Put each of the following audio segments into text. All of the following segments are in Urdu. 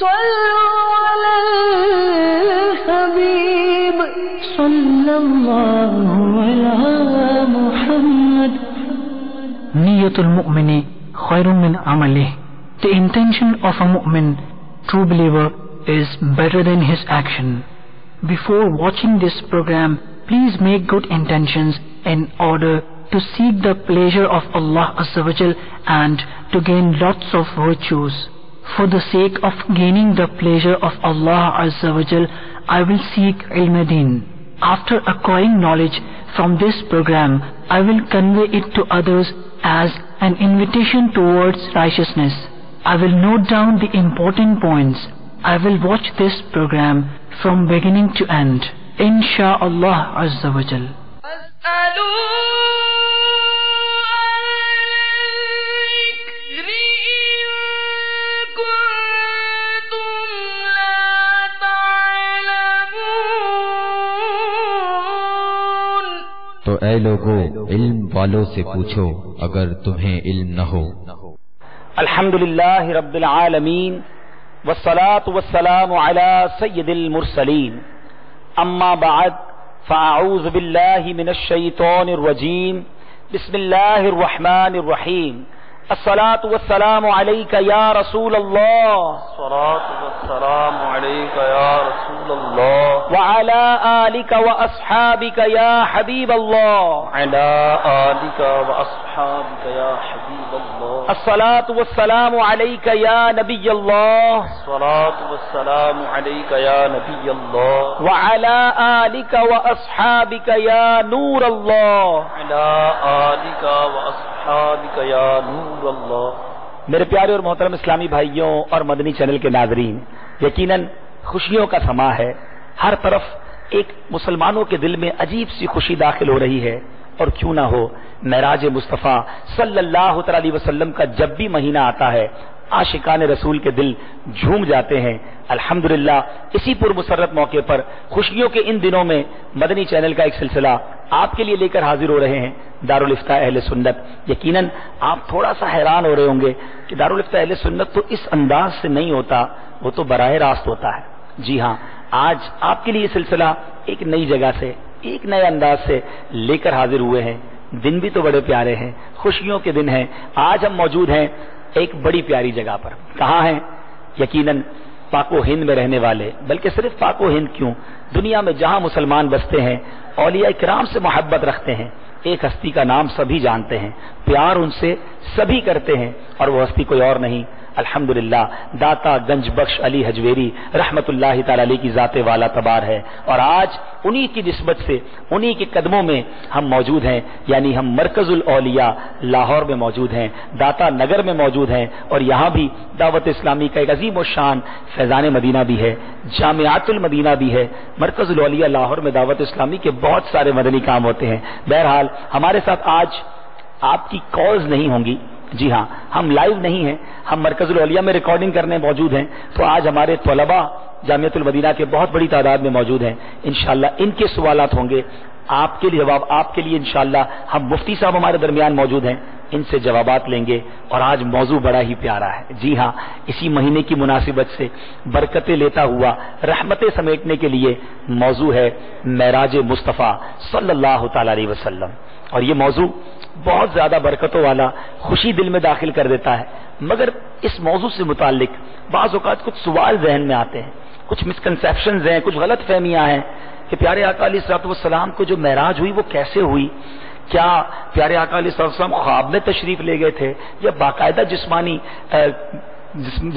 صلوا على الحبيب صلى الله على محمد. Niyatul mu'mini khairun min amalih. The intention of a mu'min, true believer, is better than his action. Before watching this program, please make good intentions in order to seek the pleasure of Allah Azza wa Jal and to gain lots of virtues. For the sake of gaining the pleasure of Allah Azza wa Jal, I will seek ilm-e-deen. After acquiring knowledge from this program, I will convey it to others as an invitation towards righteousness. I will note down the important points. I will watch this program from beginning to end. Insha'Allah Azza wa Jal. تو اے لوگو علم والوں سے پوچھو اگر تمہیں علم نہ ہو. الحمدللہ رب العالمین والصلاة والسلام علی سید المرسلین. اما بعد فاعوذ باللہ من الشیطان الرجیم. بسم اللہ الرحمن الرحیم. الصلاة والسلام علیک یا رسول اللہ. الصلاة والسلام علیک یا رسول اللہ. وعلى آلک واصحابک یا حبیب اللہ. وعلى آلک واصحابک یا حبیب اللہ. الصلاة والسلام علیک یا نبی اللہ. الصلاة والسلام علیک یا نبی اللہ. وعلى آلک واصحابک یا نور اللہ. وعلى آلک واصحابک یا نور اللہ. میرے پیارے اور محترم اسلامی بھائیوں اور مدنی چینل کے ناظرین، یقیناً خوشیوں کا سماں ہے. ہر طرف ایک مسلمانوں کے دل میں عجیب سی خوشی داخل ہو رہی ہے. اور کیوں نہ ہو، معراج مصطفیٰ صلی اللہ علیہ وسلم کا جب بھی مہینہ آتا ہے عاشقان رسول کے دل جھوم جاتے ہیں. الحمدللہ اسی پر مسرت موقع پر خوشیوں کے ان دنوں میں مدنی چینل کا ایک سلسلہ آپ کے لیے لے کر حاضر ہو رہے ہیں، دارالافتاء اہل سنت. یقیناً آپ تھوڑا سا حیران ہو رہے ہوں گے کہ دارالافتاء اہل سنت تو اس انداز سے نہیں ہوتا، وہ تو براہ راست ہوتا ہے. جی ہاں، آج آپ کے لیے یہ سلسلہ ایک نئی جگہ سے، ایک نئے انداز سے لے کر حاضر ہوئے ہیں. دن بھی تو بڑے پیارے ہیں، خوشیوں کے دن ہیں. آج ہم موجود ہیں ایک بڑی پیاری جگہ پر. کہاں ہیں؟ یقیناً پاک و ہند میں رہنے والے، بلکہ صرف پاک و ہند کیوں، دنیا میں جہاں مسلمان بستے ہیں اولیاء کرام سے محبت رکھتے ہیں. ایک ہستی کا نام سبھی جانتے ہیں، پیار ان سے سبھی کرتے ہیں، اور وہ ہستی کوئی اور نہیں، الحمدللہ داتا گنج بخش علی حجویری رحمت اللہ تعالی علیہ کی ذات والا تبار ہے. اور آج انہی کی نسبت سے انہی کے قدموں میں ہم موجود ہیں، یعنی ہم مرکز الاولیاء لاہور میں موجود ہیں، داتا نگر میں موجود ہیں. اور یہاں بھی دعوت اسلامی کا ایک عظیم و شان فیضان مدینہ بھی ہے، جامعات المدینہ بھی ہے. مرکز الاولیاء لاہور میں دعوت اسلامی کے بہت سارے مدنی کام ہوتے ہیں. بہرحال ہمارے ساتھ آج آپ کی کالز نہیں ہوں گی. جی ہاں، ہم لائیو نہیں ہیں، ہم مرکز الاولیاء میں ریکارڈنگ کرنے موجود ہیں. تو آج ہمارے طلباء جامعۃ المدینہ کے بہت بڑی تعداد میں موجود ہیں. انشاءاللہ ان کے سوالات ہوں گے، آپ کے لیے جواب، آپ کے لیے انشاءاللہ ہم مفتی صاحب ہمارے درمیان موجود ہیں، ان سے جوابات لیں گے. اور آج موضوع بڑا ہی پیارا ہے. جی ہاں، اسی مہینے کی مناسبت سے برکتیں لیتا ہوا رحمتیں سمیٹنے کے لیے موضوع ہے معراج مصطفیٰ صلی اللہ تعالی علیہ وسلم. اور یہ موضوع بہت زیادہ برکتوں والا، خوشی دل میں داخل کر دیتا ہے. مگر اس موضوع سے متعلق بعض اوقات کچھ سوال ذہن میں آتے ہیں، کچھ مسکنسیپشنز ہیں، کچھ غلط فہمیاں ہیں کہ پیارے آقا علیہ الصلوۃ والسلام کو جو معراج ہوئی وہ کیسے ہوئی؟ کیا پیارے آقا علیہ الصلوۃ والسلام خواب میں تشریف لے گئے تھے یا باقاعدہ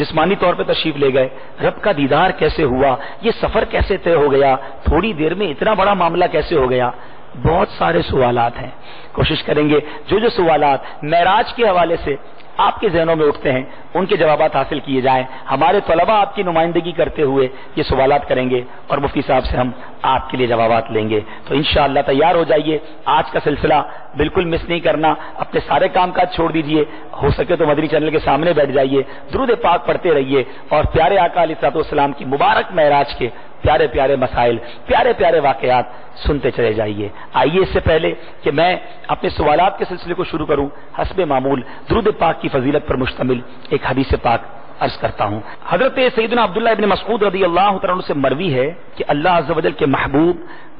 جسمانی طور پہ تشریف لے گئے؟ رب کا دیدار کیسے ہوا؟ یہ سفر کیسے طے ہو گیا؟ تھوڑی دیر میں اتنا بڑا معاملہ کیسے ہو گیا؟ بہت سارے سوالات ہیں. کوشش کریں گے جو سوالات معراج کے حوالے سے آپ کے ذہنوں میں اٹھتے ہیں ان کے جوابات حاصل کیے جائیں. ہمارے طلباء آپ کی نمائندگی کرتے ہوئے یہ سوالات کریں گے اور مفتی صاحب سے ہم آپ کے لیے جوابات لیں گے. تو انشاءاللہ تیار ہو جائیے. آج کا سلسلہ بالکل مس نہیں کرنا. اپنے سارے کام کاج چھوڑ دیجئے، ہو سکے تو مدنی چینل کے سامنے بیٹھ جائیے، درود پاک پڑھتے رہیے اور پیارے آقا علیہ الصلوۃ والسلام کی مبارک معراج کے پیارے پیارے مسائل، پیارے پیارے واقعات سنتے چلے جائیے. آئیے اس سے پہلے کہ میں اپنے سوالات کے سلسلے کو شروع کروں، حسب معمول درود پاک کی فضیلت پر مشتمل ایک حدیث پاک عرض کرتا ہوں. حضرت سیدنا عبداللہ ابن مسعود رضی اللہ تعالیٰ عنہ سے مروی ہے کہ اللہ عز و جل کے محبوب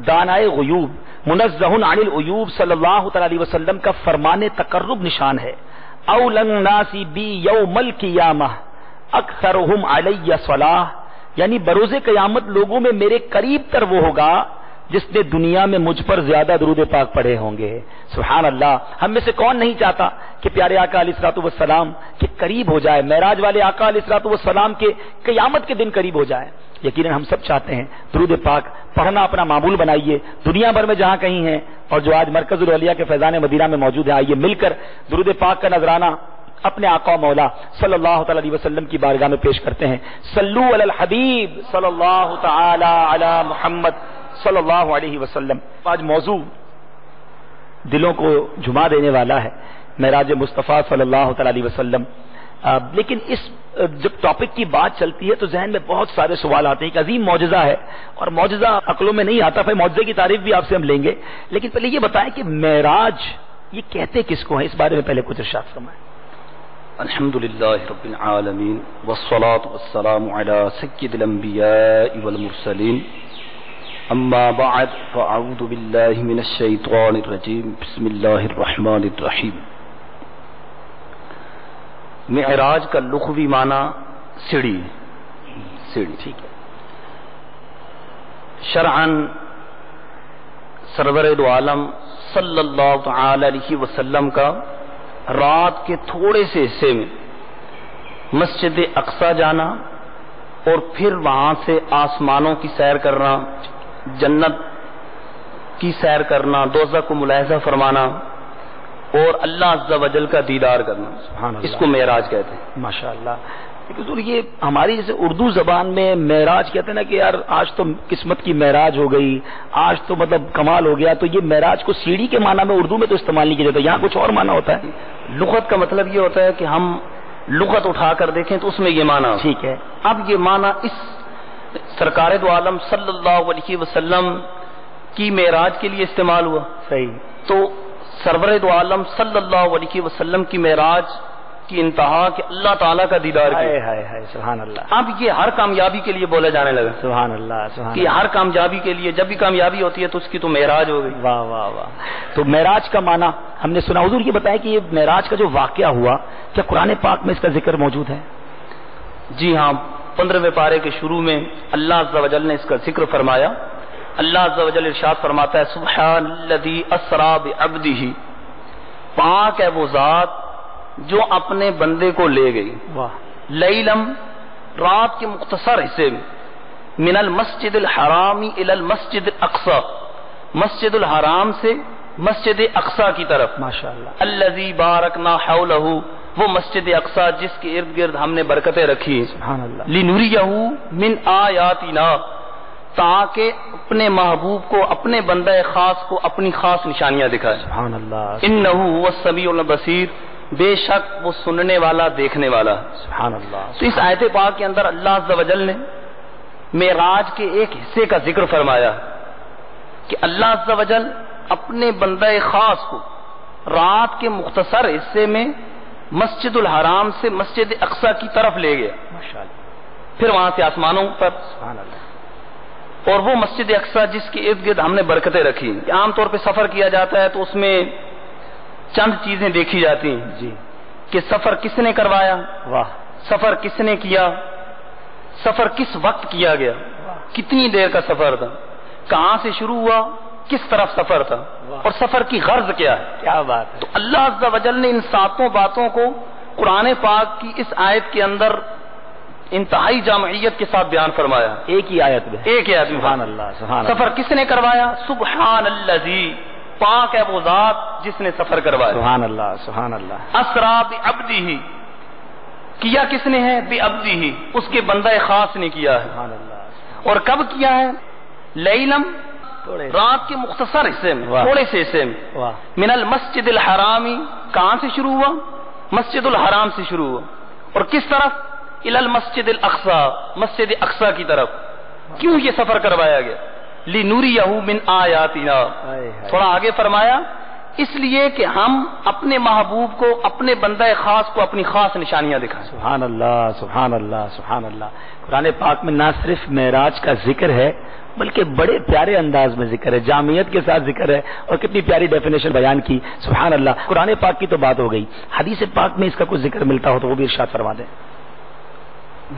دانائے غیوب منزہ عن العیوب صلی اللہ تعالی علیہ وسلم کا فرمان تقرب نشان ہے. اولن الناس بی یوم القیامہ اکثرہم علی صلاح، یعنی بروز قیامت لوگوں میں میرے قریب تر وہ ہوگا جس نے دنیا میں مجھ پر زیادہ درود پاک پڑھے ہوں گے. سبحان اللہ. ہم میں سے کون نہیں چاہتا کہ پیارے آقا علیہ الصلوۃ والسلام کے قریب ہو جائے، معراج والے آقا علیہ الصلوۃ والسلام کے قیامت کے دن قریب ہو جائے. یقیناً ہم سب چاہتے ہیں. درود پاک پڑھنا اپنا معمول بنائیے. دنیا بھر میں جہاں کہیں ہیں اور جو آج مرکز الاولیاء کے فیضان مدینہ میں موجود ہیں، آئیے مل کر درود پاک کا نذرانہ اپنے آقا مولا صلی اللہ تعالی علیہ وسلم کی بارگاہ میں پیش کرتے ہیں. صلو علی الحبیب صلی اللہ تعالی علی محمد صلی اللہ علیہ وسلم. آج موضوع دلوں کو جھما دینے والا ہے، معراج مصطفیٰ صلی اللہ تعالی علیہ وسلم. لیکن اس جب ٹاپک کی بات چلتی ہے تو ذہن میں بہت سارے سوال آتے ہیں. ایک عظیم معجزہ ہے اور معجزہ عقلوں میں نہیں آتا. پھر معجزے کی تعریف بھی آپ سے ہم لیں گے، لیکن پہلے یہ بتائیں کہ معراج یہ کہتے کس کو ہیں، اس بارے میں پہلے کچھ ارشاد فرمائیں. الحمدللہ رب العالمین والصلاة والسلام علی سید الانبیاء والمرسلین. اما بعد فاعوذ باللہ من الشیطان الرجیم. بسم اللہ الرحمن الرحیم. معراج کا لغوی معنی سیڑھی. ٹھیک ہے. شرعاً سرور دو عالم صلی اللہ تعالی علیہ وسلم کا رات کے تھوڑے سے حصے میں مسجد اقصی جانا اور پھر وہاں سے آسمانوں کی سیر کرنا، جنت کی سیر کرنا، دوزخ کو ملاحظہ فرمانا اور اللہ عز و جل کا دیدار کرنا، اس کو معراج کہتے ہیں. ماشاء اللہ. حضور یہ ہماری جیسے اردو زبان میں معراج کہتے ہیں نا کہ یار آج تو قسمت کی معراج ہو گئی، آج تو مطلب کمال ہو گیا، تو یہ معراج کو سیڑھی کے معنی میں اردو میں تو استعمال نہیں کیا جاتا، یہاں کچھ اور معنی ہوتا ہے. لغت کا مطلب یہ ہوتا ہے کہ ہم لغت اٹھا کر دیکھیں تو اس میں یہ معنی. ٹھیک ہے. اب یہ معنی اس سرکار دو عالم صلی اللہ علیہ وسلم کی معراج کے لیے استعمال ہوا. صحیح. تو سرور دو عالم صلی اللہ علیہ وسلم کی معراج کی انتہا کہ اللہ تعالیٰ کا دیدار کیا. سبحان اللہ. اب یہ ہر کامیابی کے لیے بولا جانے لگا. سبحان اللہ. سبحان کہ ہر کامیابی کے لیے جب بھی کامیابی ہوتی ہے تو اس کی تو معراج ہو گئی. واہ واہ واہ. تو معراج کا معنی ہم نے سنا. حضور یہ بتایا کہ یہ معراج کا جو واقعہ ہوا کیا قرآن پاک میں اس کا ذکر موجود ہے؟ جی ہاں. 15ویں پارے کے شروع میں اللہ عز و جل نے اس کا ذکر فرمایا. اللہ عز و جل ارشاد فرماتا ہے سبحان الذی اسری بعبدہ، پاک ہے وہ ذات جو اپنے بندے کو لے گئی. واہ. لیلم، رات کے مختصر حصے میں، من المسجد الحرام الی المسجد الاقصی، مسجد الحرام سے مسجد اقصی کی طرف. ماشاءاللہ. الذی بارکنا حولہ، وہ مسجد اقصی جس کے ارد گرد ہم نے برکتیں رکھی. سبحان اللہ. لنریہ من آیاتنا، تاکہ اپنے محبوب کو، اپنے بندہ خاص کو اپنی خاص نشانیاں دکھائے. سبحان اللہ. انہ هو السمیع البصیر، بے شک وہ سننے والا دیکھنے والا. سبحان اللہ. تو اس آیت پاک کے اندر اللہ عز و جل نے معراج کے ایک حصے کا ذکر فرمایا کہ اللہ عز و جل اپنے بندہ خاص کو رات کے مختصر حصے میں مسجد الحرام سے مسجد اقصی کی طرف لے گیا. ماشاءاللہ. پھر وہاں سے آسمانوں پر. سبحان اللہ. اور وہ مسجد اقصی جس کے ارد گرد ہم نے برکتیں رکھی. عام طور پہ سفر کیا جاتا ہے تو اس میں چند چیزیں دیکھی جاتی ہیں. جی. کہ سفر کس نے کروایا، واہ. سفر کس نے کیا، سفر کس وقت کیا گیا، کتنی دیر کا سفر تھا، کہاں سے شروع ہوا، کس طرف سفر تھا، اور سفر کی غرض کیا ہے. کیا بات ہے. تو اللہ عز و جل نے ان ساتوں باتوں کو قرآن پاک کی اس آیت کے اندر انتہائی جامعیت کے ساتھ بیان فرمایا. ایک ہی آیت میں. ایک ہی آیت میں. سبحان اللہ. سبحان سفر کس نے کروایا، سبحان الذی، پاک ہے وہ ذات جس نے سفر کروایا. سبحان اللہ. سبحان اللہ. اسرا بعبدہ، کیا کس نے ہے، بعبدہ، اس کے بندہ خاص نے کیا ہے. سبحان اللہ. اور کب کیا ہے، لیلم، رات کے مختصر حصے میں، تھوڑے سے حصے میں. واہ. من المسجد الحرامی، کہاں سے شروع ہوا، مسجد الحرام سے شروع ہوا. اور کس طرف، الی المسجد الاقصی، مسجد اقصی کی طرف. کیوں یہ سفر کروایا گیا، لنریہ من آیاتنا. تھوڑا آگے فرمایا اس لیے کہ ہم اپنے محبوب کو، اپنے بندہ خاص کو اپنی خاص نشانیاں دکھائیں۔ سبحان اللہ سبحان اللہ سبحان اللہ۔ قرآن پاک میں نہ صرف معراج کا ذکر ہے بلکہ بڑے پیارے انداز میں ذکر ہے، جامعیت کے ساتھ ذکر ہے، اور کتنی پیاری ڈیفینیشن بیان کی، سبحان اللہ۔ قرآن پاک کی تو بات ہو گئی، حدیث پاک میں اس کا کچھ ذکر ملتا ہو تو وہ بھی ارشاد فرما دیں۔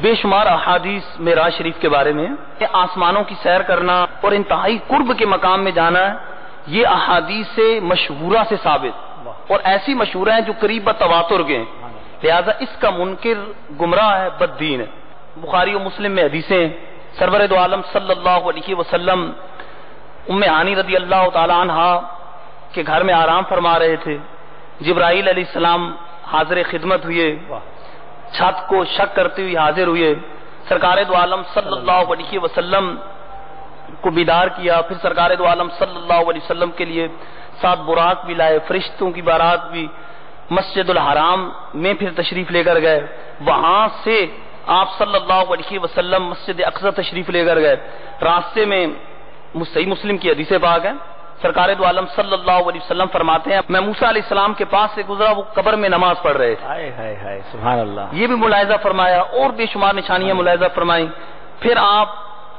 بے شمار احادیث معراج شریف کے بارے میں کہ آسمانوں کی سیر کرنا اور انتہائی قرب کے مقام میں جانا ہے، یہ احادیث سے مشہورہ سے ثابت، اور ایسی مشہورہ ہیں جو قریب تواتر کے ہیں، لہذا اس کا منکر گمراہ ہے، بد دین ہے۔ بخاری و مسلم میں حدیثیں، سرور دو عالم صلی اللہ علیہ وسلم ام ہانی رضی اللہ تعالی عنہا کے گھر میں آرام فرما رہے تھے، جبرائیل علیہ السلام حاضر خدمت ہوئے، چھت کو شک کرتے ہوئے حاضر ہوئے، سرکار دو عالم صلی اللہ علیہ وسلم کو بیدار کیا، پھر سرکار دو عالم صلی اللہ علیہ وسلم کے لیے 7 براق بھی لائے، فرشتوں کی بارات بھی، مسجد الحرام میں پھر تشریف لے کر گئے، وہاں سے آپ صلی اللہ علیہ وسلم مسجد اقصی تشریف لے کر گئے، راستے میں صحیح مسلم کی حدیث پاک ہے، سرکار دو عالم صلی اللہ علیہ وسلم فرماتے ہیں میں موسیٰ علیہ السلام کے پاس سے گزرا، وہ قبر میں نماز پڑھ رہے تھے، ہائے ہائے ہائے سبحان اللہ۔ یہ بھی ملاحظہ فرمایا، اور بے شمار نشانیاں ملاحظہ فرمائیں۔ پھر آپ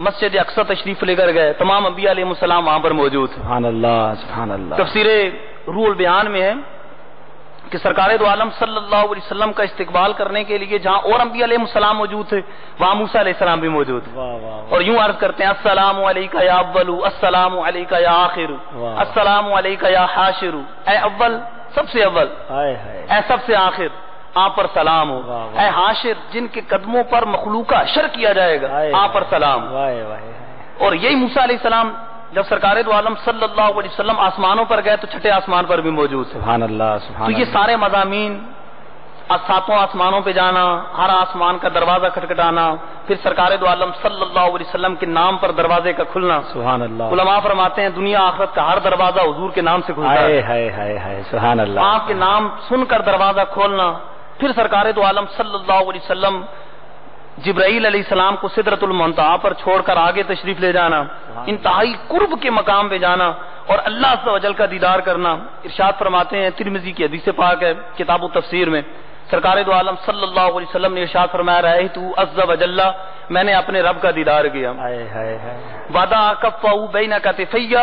مسجد اقصی تشریف لے کر گئے، تمام انبیاء علیہ السلام وہاں پر موجود ہیں۔ سبحان اللہ سبحان اللہ۔ تفسیر روح البیان میں ہے کہ سرکار دو عالم صلی اللہ علیہ وسلم کا استقبال کرنے کے لیے جہاں اور انبیاء علیہ السلام موجود تھے وہاں موسیٰ علیہ السلام بھی موجود تھے، واہ واہ اور یوں عرض کرتے ہیں السلام علیکہ یا اول، السلام علیکہ یا آخر، واہ۔ السلام علیکہ یا حاشر، اے اول سب سے اول، ہائے ہائے اے سب سے آخر آپ پر سلام ہو، واہ واہ۔ اے حاشر جن کے قدموں پر مخلوق کا حشر کیا جائے گا ہائے آپ پر سلام۔ واہ واہ۔ اور یہی موسیٰ علیہ السلام جب سرکار دو عالم صلی اللہ علیہ وسلم آسمانوں پر گئے تو چھٹے آسمان پر بھی موجود تھے۔ سبحان اللہ سبحان تو یہ سارے مضامین، 7 آسمانوں پہ جانا، ہر آسمان کا دروازہ کھٹکھٹانا، پھر سرکار دو عالم صلی اللہ علیہ وسلم کے نام پر دروازے کا کھلنا، سبحان اللہ۔ علماء فرماتے ہیں دنیا آخرت کا ہر دروازہ حضور کے نام سے کھلتا ہائے ہے، ہائے ہائے ہائے سبحان اللہ۔ آپ کے نام سن کر دروازہ کھولنا، پھر سرکار دو عالم صلی اللہ علیہ وسلم جبرائیل علیہ السلام کو سدرۃ المنتہا پر چھوڑ کر آگے تشریف لے جانا، انتہائی قرب کے مقام پہ جانا اور اللہ عز و جل کا دیدار کرنا۔ ارشاد فرماتے ہیں ترمذی کی حدیث پاک ہے کتاب التفسیر میں، سرکار دو عالم صلی اللہ علیہ وسلم نے ارشاد فرمایا رأیت عز و جل، میں نے اپنے رب کا دیدار کیا، ہائے ہائے ہائے وضع کفہ بین کتفی،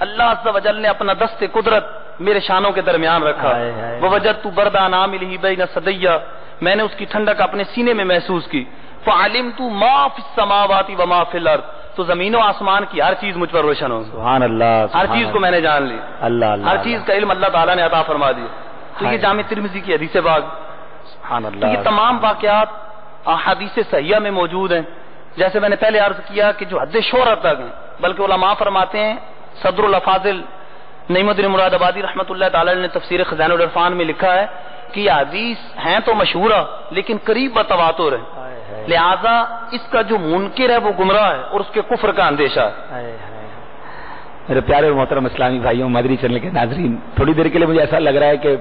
اللہ عز و جل نے اپنا دست قدرت میرے شانوں کے درمیان رکھا، ہائے ہائے۔ ووجدت برد اناملہ بین صدیہ، میں نے اس کی ٹھنڈک اپنے سینے میں محسوس کی، فعلمت ما فی السماوات وما فی الارض، تو زمین و آسمان کی ہر چیز مجھ پر روشن ہو، سبحان اللہ ہر چیز کو میں نے جان لی، اللہ اللہ ہر چیز کا علم اللہ تعالیٰ نے عطا فرما دیا۔ تو یہ ہائے۔ جامع ترمذی کی حدیث پاک، سبحان تو اللہ۔ یہ تمام واقعات احادیث صحیحہ میں موجود ہیں، جیسے میں نے پہلے عرض کیا کہ جو حد شہرت تک ہیں، بلکہ علماء فرماتے ہیں، صدر الافاضل نعیم الدین مراد آبادی رحمۃ اللہ تعالی نے تفسیر خزائن العرفان میں لکھا ہے کہ یہ حدیث ہیں تو مشہورہ لیکن قریب بتواتر ہے، ہائے ہائے لہذا اس کا جو منکر ہے وہ گمراہ ہے اور اس کے کفر کا اندیشہ ہے۔ ہائے ہائے۔ میرے پیارے اور محترم اسلامی بھائیوں، مدنی چینل کے ناظرین، تھوڑی دیر کے لیے مجھے ایسا لگ رہا ہے کہ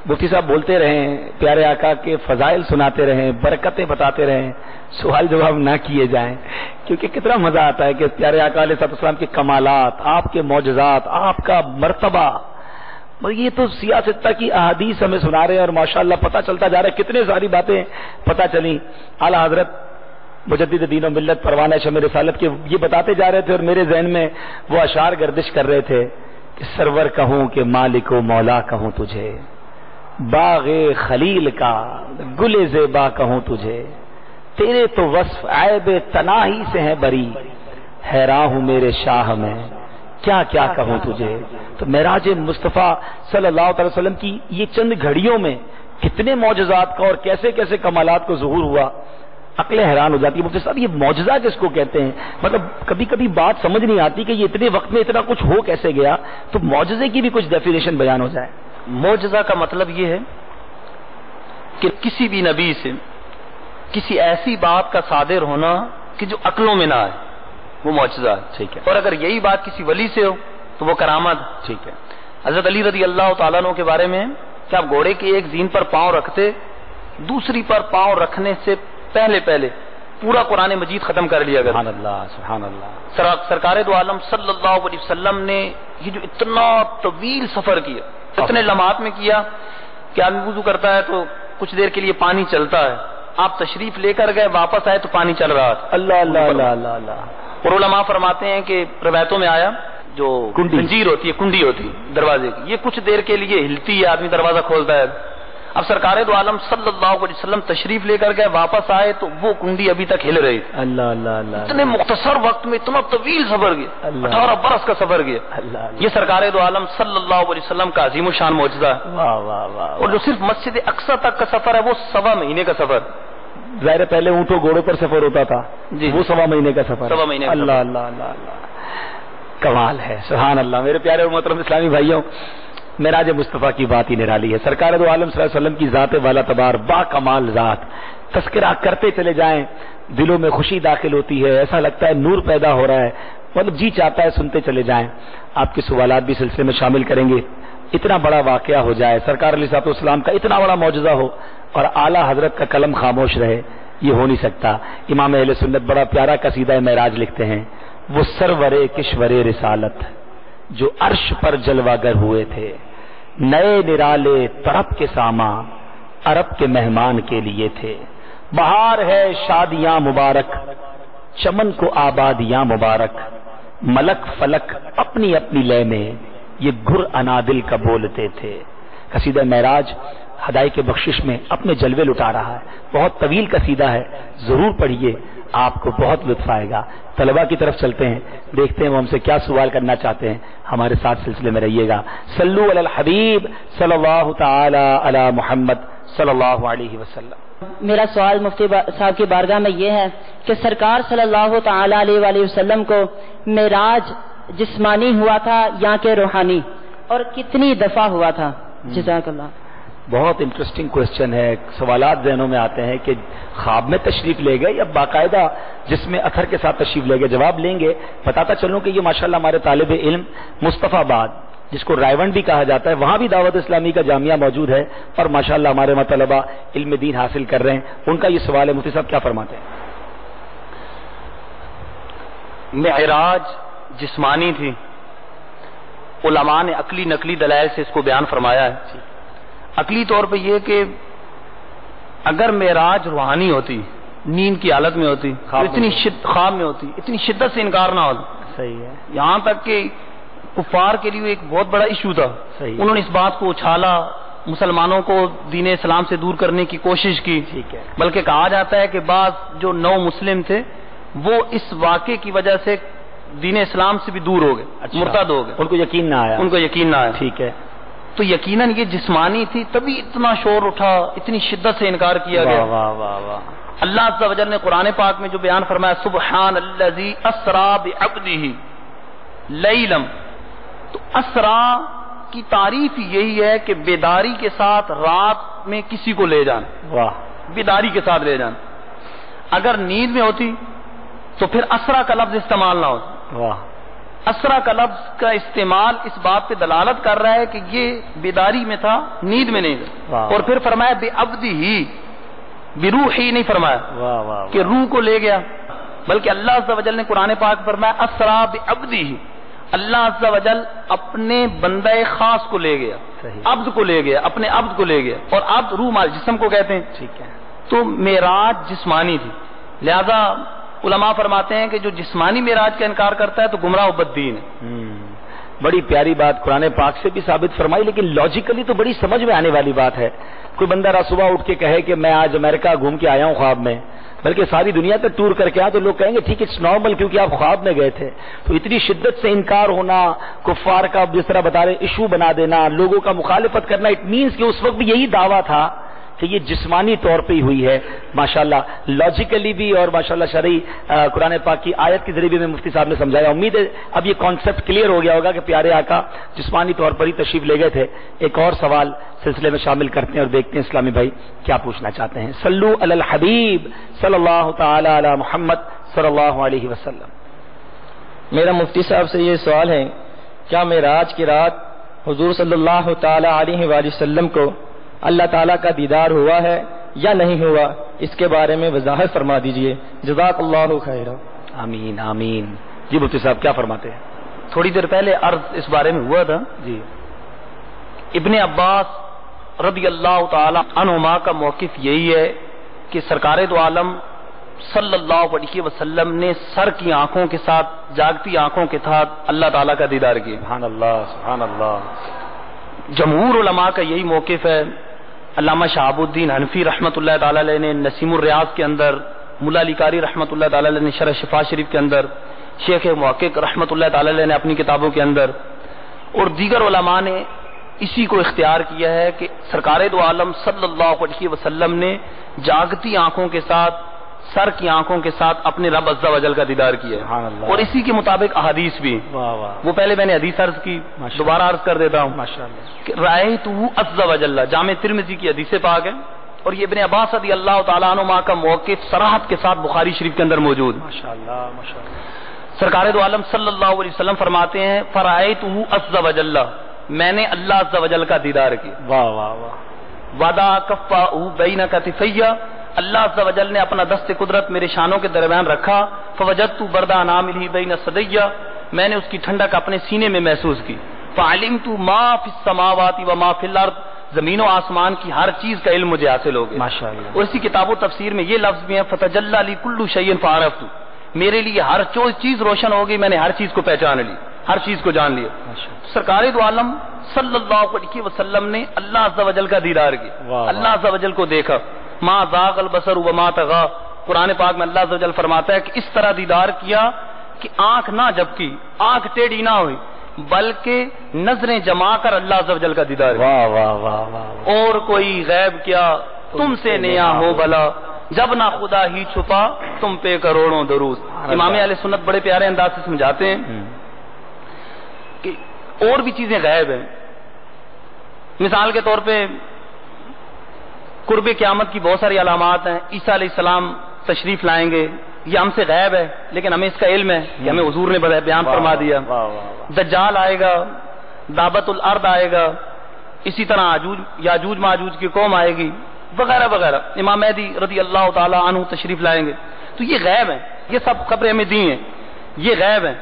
مفتی صاحب بولتے رہیں، پیارے آقا کے فضائل سناتے رہیں، برکتیں بتاتے رہیں، سوال جواب نہ کیے جائیں، کیونکہ کتنا مزہ آتا ہے کہ پیارے آقا علیہ السلام کے کمالات، آپ کے معجزات، آپ کا مرتبہ، یہ تو سیاست کی احادیث ہمیں سنا رہے ہیں، اور ماشاءاللہ پتہ چلتا جا رہا ہے کتنے ساری باتیں پتہ چلیں۔ اعلیٰ حضرت مجدد دین و ملت پروانہ شمع رسالت کے یہ بتاتے جا رہے تھے، اور میرے ذہن میں وہ اشعار گردش کر رہے تھے کہ سرور کہوں کہ مالک و مولا کہوں تجھے، باغ خلیل کا گل زیبا کہوں تجھے، تیرے تو وصف عیب تناہی سے ہے بری، حیران ہوں میرے شاہ میں کیا کیا کہوں تجھے۔ تو معراج مصطفیٰ صلی اللہ علیہ وسلم کی یہ چند گھڑیوں میں کتنے معجزات کا اور کیسے کیسے کمالات کو ظہور ہوا، عقل حیران ہو جاتی ہے۔ مفتی صاحب یہ معجزہ کس کو کہتے ہیں؟ مطلب کبھی کبھی بات سمجھ نہیں آتی کہ یہ اتنے وقت میں اتنا کچھ ہو کیسے گیا، تو معجزے کی بھی کچھ ڈیفینیشن بیان ہو جائے۔ معجزہ کا مطلب یہ ہے کہ کسی بھی نبی سے کسی ایسی بات کا صادر ہونا کہ جو عقلوں میں نہ آئے، وہ معجزہ ہے، ٹھیک ہے، اور اگر یہی بات کسی ولی سے ہو تو وہ کرامت ہے۔ ٹھیک ہے۔ حضرت علی رضی اللہ تعالیٰ عنہ کے بارے میں کہ آپ گھوڑے کی ایک زین پر پاؤں رکھتے، دوسری پر پاؤں رکھنے سے پہلے پورا قرآن مجید ختم کر لیا گیا. سبحان اللہ سبحان اللہ. سرکار دو عالم صلی اللہ علیہ وسلم نے یہ جو اتنا طویل سفر کیا، اتنے لمحات میں کیا کہ آدمی وضو کرتا ہے تو کچھ دیر کے لیے پانی چلتا ہے، آپ تشریف لے کر گئے، واپس آئے تو پانی چل رہا تھا. اللہ اللہ اللہ اللہ اللہ. اور علماء فرماتے ہیں کہ روایتوں میں آیا جو زنجیر ہوتی ہے، کنڈی ہوتی ہے دروازے کی، یہ کچھ دیر کے لیے ہلتی ہے، آدمی دروازہ کھولتا ہے. اب سرکار دو عالم صلی اللہ علیہ وسلم تشریف لے کر گئے، واپس آئے تو وہ کنڈی ابھی تک ہل رہی تھی. اللہ اللہ اللہ. اتنے مختصر وقت میں اتنا طویل سفر گیا، 18 برس کا سفر گیا. یہ سرکار دو عالم صلی اللہ علیہ وسلم کا عظیم الشان معجزہ ہے. واہ واہ واہ. اور جو صرف مسجد اقصی تک کا سفر ہے وہ 1.25 مہینے کا سفر. ظاہر پہلے اونٹوں گھوڑوں پر سفر ہوتا تھا جی، وہ 1.25 مہینے کا سفر. 1.25 مہینے کا اللہ اللہ اللہ اللہ. کمال ہے. سبحان اللہ. میرے پیارے اور محترم اسلامی بھائیوں، معراج مصطفیٰ کی بات ہی نرالی ہے. سرکار دو عالم صلی اللہ علیہ وسلم کی ذات والا تبار با کمال ذات، تذکرہ کرتے چلے جائیں دلوں میں خوشی داخل ہوتی ہے، ایسا لگتا ہے نور پیدا ہو رہا ہے، مطلب جی چاہتا ہے سنتے چلے جائیں. آپ کے سوالات بھی سلسلے میں شامل کریں گے. اتنا بڑا واقعہ ہو جائے، سرکار علیہ الصلوۃ والسلام کا اتنا بڑا معجزہ ہو اور اعلیٰ حضرت کا قلم خاموش رہے، یہ ہو نہیں سکتا. امام اہل سنت بڑا پیارا قصیدہ معراج لکھتے ہیں، وہ سرور کشور رسالت جو عرش پر جلوہ گر ہوئے تھے، نئے نرالے طرب کے ساما عرب کے مہمان کے لیے تھے. بہار ہے شادیاں مبارک، چمن کو آبادیاں مبارک، ملک فلک اپنی اپنی لے میں یہ گر انادل کا بولتے تھے. قصیدہ معراج ہدایت کے بخشش میں اپنے جلوے لٹا رہا ہے. بہت طویل قصیدہ ہے، ضرور پڑھیے، آپ کو بہت لطف آئے گا. طلبہ کی طرف چلتے ہیں، دیکھتے ہیں وہ ہم سے کیا سوال کرنا چاہتے ہیں. ہمارے ساتھ سلسلے میں رہیے گا. صلو علی الحبیب صلی اللہ تعالی علی محمد صلی اللہ علیہ وسلم. میرا سوال مفتی صاحب کی بارگاہ میں یہ ہے کہ سرکار صلی اللہ تعالی علیہ وآلہ وسلم کو معراج جسمانی ہوا تھا یا کہ روحانی، اور کتنی دفعہ ہوا تھا؟ جزاک اللہ. بہت انٹرسٹنگ کوشچن ہے. سوالات ذہنوں میں آتے ہیں کہ خواب میں تشریف لے گئے یا باقاعدہ جس میں اثر کے ساتھ تشریف لے گئے. جواب لیں گے. بتاتا چلوں کہ یہ ماشاءاللہ ہمارے طالب علم مصطفیٰ آباد، جس کو رائیونڈ بھی کہا جاتا ہے، وہاں بھی دعوت اسلامی کا جامعہ موجود ہے اور ماشاءاللہ ہمارے طلبہ علم دین حاصل کر رہے ہیں. ان کا یہ سوال ہے. مفتی صاحب کیا فرماتے ہیں؟ معراج جسمانی تھی. علماء نے عقلی نقلی دلائل سے اس کو بیان فرمایا ہے. عقلی طور پہ یہ کہ اگر معراج روحانی ہوتی، نیند کی حالت میں ہوتی، خواب میں ہوتی، اتنی شدت سے انکار نہ ہوتا. صحیح ہے. یہاں تک کہ کفار کے لیے ایک بہت بڑا ایشو تھا. انہوں نے اس بات کو اچھالا، مسلمانوں کو دین اسلام سے دور کرنے کی کوشش کی. ٹھیک ہے. بلکہ کہا جاتا ہے کہ بعض جو نو مسلم تھے وہ اس واقعے کی وجہ سے دین اسلام سے بھی دور ہو گئے، مرتد ہو گئے. ان کو یقین نہ آیا. ان کو یقین نہ آیا. ٹھیک ہے. تو یقیناً یہ جسمانی تھی، تبھی اتنا شور اٹھا، اتنی شدت سے انکار کیا گیا. واہ واہ واہ. اللہ عز و جل نے قرآن پاک میں جو بیان فرمایا، سبحان الذی اسرا بعبدہ لیلا، تو اسرا کی تعریف یہی ہے کہ بیداری کے ساتھ رات میں کسی کو لے جانا. واہ. بیداری کے ساتھ لے جانا. اگر نیند میں ہوتی تو پھر اسرا کا لفظ استعمال نہ ہوتا. واہ. اسرا کا لفظ کا استعمال اس بات پہ دلالت کر رہا ہے کہ یہ بیداری میں تھا، نیند میں نہیں تھا. اور پھر فرمایا بے عبدی ہی، بروح ہی نہیں فرمایا کہ روح کو لے گیا، بلکہ اللہ عز و جل نے قرآن پاک فرمایا اسرا بے عبدی ہی. اللہ عز و جل اپنے بندہ خاص کو لے گیا، عبد کو لے گیا، اپنے عبد کو لے گیا. اور عبد روح مال جسم کو کہتے ہیں. ٹھیک ہے. تو معراج جسمانی تھی. لہذا علماء فرماتے ہیں کہ جو جسمانی معراج کا انکار کرتا ہے تو گمراہ و بددین ہے. بڑی پیاری بات قرآن پاک سے بھی ثابت فرمائی، لیکن لاجیکلی تو بڑی سمجھ میں آنے والی بات ہے. کوئی بندہ صبح اٹھ کے کہے کہ میں آج امریکہ گھوم کے آیا ہوں خواب میں، بلکہ ساری دنیا کا ٹور کر کے آیا، تو لوگ کہیں گے ٹھیک ہے، اٹس نارمل، کیونکہ آپ خواب میں گئے تھے. تو اتنی شدت سے انکار ہونا، کفار کا جس طرح بتا رہے ایشو بنا دینا، لوگوں کا مخالفت کرنا، اٹ مینس کہ اس وقت بھی یہی دعویٰ تھا کہ یہ جسمانی طور پہ ہی ہوئی ہے. ماشاءاللہ لاجیکلی بھی اور ماشاءاللہ شرعی قرآن پاک کی آیت کے ذریعے میں مفتی صاحب نے سمجھایا. امید ہے اب یہ کانسیپٹ کلیئر ہو گیا ہوگا کہ پیارے آقا جسمانی طور پر ہی تشریف لے گئے تھے. ایک اور سوال سلسلے میں شامل کرتے ہیں اور دیکھتے ہیں اسلامی بھائی کیا پوچھنا چاہتے ہیں. صلو علی الحبیب صلی اللہ تعالی علی محمد صلی اللہ علیہ وسلم. میرا مفتی صاحب سے یہ سوال ہے، کیا معراج کی رات حضور صلی اللہ تعالی علیہ وآلہ وسلم کو اللہ تعالیٰ کا دیدار ہوا ہے یا نہیں ہوا، اس کے بارے میں وضاحت فرما دیجئے، جزاک اللہ خیر۔ آمین آمین۔ جی مفتی صاحب کیا فرماتے ہیں؟ تھوڑی دیر پہلے عرض اس بارے میں ہوا تھا، جی ابن عباس رضی اللہ تعالی عنہما کا موقف یہی ہے کہ سرکار دو عالم صلی اللہ علیہ وسلم نے سر کی آنکھوں کے ساتھ، جاگتی آنکھوں کے ساتھ اللہ تعالیٰ کا دیدار کیا۔ سبحان اللہ سبحان اللہ۔ جمہور علماء کا یہی موقف ہے۔ علامہ شہاب الدین حنفی رحمۃ اللہ تعالی علیہ نے نسیم الریاض کے اندر، ملا علی قاری رحمۃ اللہ تعالی علیہ نے شرح شفا شریف کے اندر، شیخ محقق رحمۃ اللہ تعالی علیہ نے اپنی کتابوں کے اندر، اور دیگر علماء نے اسی کو اختیار کیا ہے کہ سرکار دو عالم صلی اللہ علیہ وسلم نے جاگتی آنکھوں کے ساتھ، سر کی آنکھوں کے ساتھ اپنے رب عز و جل کا دیدار کیا ہے، اور اسی کے مطابق احادیث بھی۔ وہ پہلے میں نے حدیث عرض کی، دوبارہ عرض کر دیتا ہوں کہ رأیتہ عز و جل، جامع ترمذی کی حدیث پاک ہے، اور یہ ابن عباس رضی اللہ تعالیٰ عنہما کا موقف صراحت کے ساتھ بخاری شریف کے اندر موجود۔ سرکار دو عالم صلی اللہ علیہ وسلم فرماتے ہیں فرأیتہ عز و جل، میں نے اللہ عز و جل کا دیدار کیا۔ واہ واہ واہ۔ وضع کفہ بین کتفی، اللہ عز و جل نے اپنا دست قدرت میرے شانوں کے درمیان رکھا۔ فوجدت برد اناملہ بین ثدی، میں نے اس کی ٹھنڈک اپنے سینے میں محسوس کی۔ فعلمت ما فی السماوات و ما فی الارض، زمین و آسمان کی ہر چیز کا علم مجھے حاصل ہو گیا۔ ماشاءاللہ۔ اور اسی کتاب و تفسیر میں یہ لفظ بھی ہے فتجلی لی کل شیء فعرفت، میرے لیے ہر چیز روشن ہو گئی، میں نے ہر چیز کو پہچان لی، ہر چیز کو جان لیا۔ سرکار دو عالم صلی اللہ علیہ وسلم نے اللہ عز و جل کا دیدار کیا، اللہ عز و جل کو دیکھا۔ ما زاغ البصر وما طغى، قرآن پاک میں اللہ عز و جل فرماتا ہے کہ اس طرح دیدار کیا کہ آنکھ نہ جھپکی، آنکھ ٹیڑھی نہ ہوئی، بلکہ نظریں جما کر اللہ عز و جل کا دیدار کیا۔ واہ واہ واہ واہ۔ اور کوئی غیب کیا تم سے نیا ہو بھلا، جب نہ خدا ہی چھپا تم پہ کروڑوں درود۔ امام اہل سنت بڑے پیارے انداز سے سمجھاتے ہیں کہ اور بھی چیزیں غائب ہیں۔ مثال کے طور پہ قرب قیامت کی بہت ساری علامات ہیں، عیسیٰ علیہ السلام تشریف لائیں گے، یہ ہم سے غائب ہے لیکن ہمیں اس کا علم ہے کہ ہمیں حضور نے بیان فرما دیا۔ دجال آئے گا، دعوت الارض آئے گا، اسی طرح یاجوج ماجوج کی قوم آئے گی، وغیرہ وغیرہ، امام مہدی رضی اللہ تعالی عنہ تشریف لائیں گے۔ تو یہ غیب ہے، یہ سب خبریں ہمیں دی ہیں، یہ غیب ہے،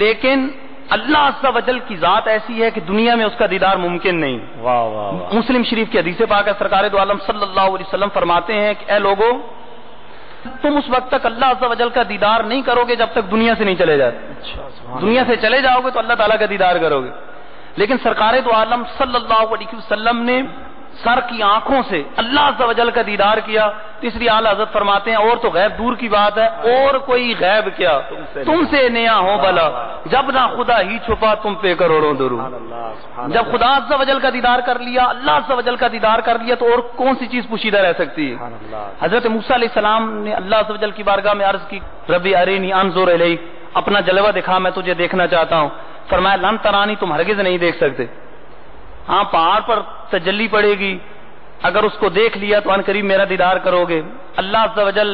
لیکن اللہ عز و جل کی ذات ایسی ہے کہ دنیا میں اس کا دیدار ممکن نہیں۔ واہ واہ۔ مسلم شریف کی حدیث پاک ہے، سرکار دو عالم صلی اللہ علیہ وسلم فرماتے ہیں کہ اے لوگو، تم اس وقت تک اللہ عز و جل کا دیدار نہیں کرو گے جب تک دنیا سے نہیں چلے جاتے۔ دنیا سے چلے جاؤ گے تو اللہ تعالیٰ کا دیدار کرو گے، لیکن سرکار دو عالم صلی اللہ علیہ وسلم نے سر کی آنکھوں سے اللہ عز و جل کا دیدار کیا، تو اس لیے اعلیٰ حضرت فرماتے ہیں اور تو غیب دور کی بات ہے، اور کوئی غیب کیا تم سے نیا ہو بھلا، جب نہ خدا ہی چھپا تم پہ کروڑوں درود۔ جب خدا عز و جل کا دیدار کر لیا، اللہ عز و جل کا دیدار کر لیا، تو اور کون سی چیز پوشیدہ رہ سکتی ہے؟ حضرت موسیٰ علیہ السلام نے اللہ عز و جل کی بارگاہ میں عرض کی ربی ارینی انظر الیک، اپنا جلوہ دکھا، میں تجھے دیکھنا چاہتا ہوں۔ فرمایا لن ترانی، تم ہرگز نہیں دیکھ سکتے۔ ہاں پہاڑ پر تجلی پڑے گی، اگر اس کو دیکھ لیا تو ان قریب میرا دیدار کرو گے۔ اللہ عز و جل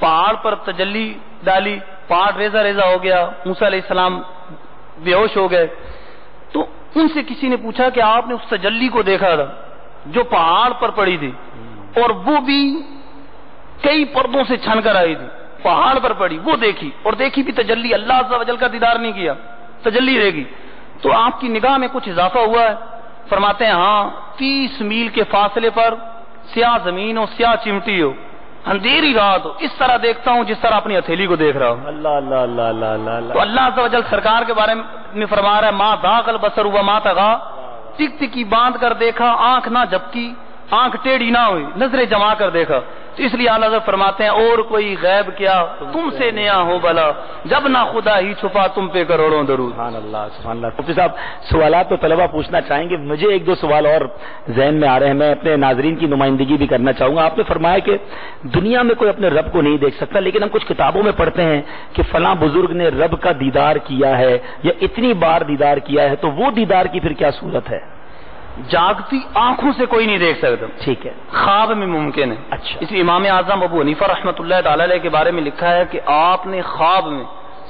پہاڑ پر تجلی ڈالی، پہاڑ ریزہ ریزہ ہو گیا، موسیٰ علیہ السلام بے ہوش ہو گئے۔ تو ان سے کسی نے پوچھا کہ آپ نے اس تجلی کو دیکھا تھا جو پہاڑ پر پڑی تھی، اور وہ بھی کئی پردوں سے چھن کر آئی تھی، پہاڑ پر پڑی، وہ دیکھی، اور دیکھی بھی تجلی، اللہ عز و جل کا دیدار نہیں کیا، تجلی دیکھی۔ تو آپ کی نگاہ میں کچھ اضافہ ہوا ہے؟ فرماتے ہیں ہاں، 30 میل کے فاصلے پر سیاہ زمین ہو، سیاہ چمٹی ہو، اندھیری رات ہو، اس طرح دیکھتا ہوں جس طرح اپنی ہتھیلی کو دیکھ رہا ہوں۔ اللہ اللہ اللہ اللہ اللہ۔ تو اللہ عز و جل سرکار کے بارے میں فرما رہا ہے ما زاغ البصر وما طغى، ٹک ٹکی باندھ کر دیکھا، آنکھ نہ جھپکی، آنکھ ٹیڑھی نہ ہوئی، نظریں جما کر دیکھا۔ تو اس لیے اعلیٰ حضرت فرماتے ہیں اور کوئی غیب کیا تم سے نیا ہو بھلا، جب نہ خدا ہی چھپا تم پہ کروڑوں درود۔ سبحان اللہ سبحان اللہ۔ مفتی صاحب سوالات تو طلبہ پوچھنا چاہیں گے، مجھے ایک دو سوال اور ذہن میں آ رہے ہیں، میں اپنے ناظرین کی نمائندگی بھی کرنا چاہوں گا۔ آپ نے فرمایا کہ دنیا میں کوئی اپنے رب کو نہیں دیکھ سکتا، لیکن ہم کچھ کتابوں میں پڑھتے ہیں کہ فلاں بزرگ نے رب کا دیدار کیا ہے یا اتنی بار دیدار کیا ہے، تو وہ دیدار کی پھر کیا صورت ہے؟ جاگتی آنکھوں سے کوئی نہیں دیکھ سکتا، ٹھیک ہے، خواب میں ممکن ہے۔ اچھا، اس لیے امام اعظم ابو حنیفہ رحمۃ اللہ تعالی علیہ کے بارے میں لکھا ہے کہ آپ نے خواب میں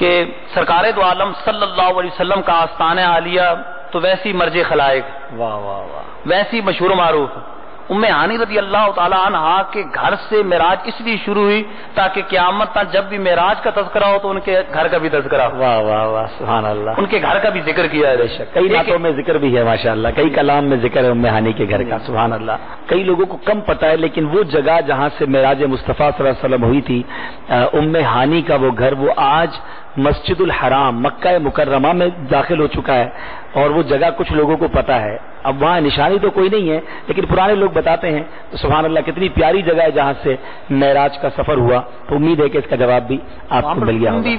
کہ سرکار دو عالم صلی اللہ علیہ وسلم کا آستانہ عالیہ تو ویسی مرج خلائق، واہ واہ واہ، ویسی مشہور معروف ام ہانی رضی اللہ تعالی عنہا کے گھر سے معراج اس لیے شروع ہوئی تاکہ قیامت تک جب بھی معراج کا تذکرہ ہو تو ان کے گھر کا بھی تذکرہ ہو، واہ واہ واہ، سبحان اللہ، ان کے گھر کا بھی ذکر کیا ہے بے شک، کئی نعتوں میں ذکر بھی ہے ماشاءاللہ، کئی کلام میں ذکر ہے ام ہانی کے گھر کا، سبحان اللہ۔ کئی لوگوں کو کم پتہ ہے لیکن وہ جگہ جہاں سے معراج مصطفیٰ صلی اللہ علیہ وسلم ہوئی تھی، ام ہانی کا وہ گھر، وہ آج مسجد الحرام مکہ مکرمہ میں داخل ہو چکا ہے، اور وہ جگہ کچھ لوگوں کو پتہ ہے، اب وہاں نشانی تو کوئی نہیں ہے لیکن پرانے لوگ بتاتے ہیں، تو سبحان اللہ کتنی پیاری جگہ ہے جہاں سے معراج کا سفر ہوا، تو امید ہے کہ اس کا جواب بھی آپ کو مل گیا ہوگا۔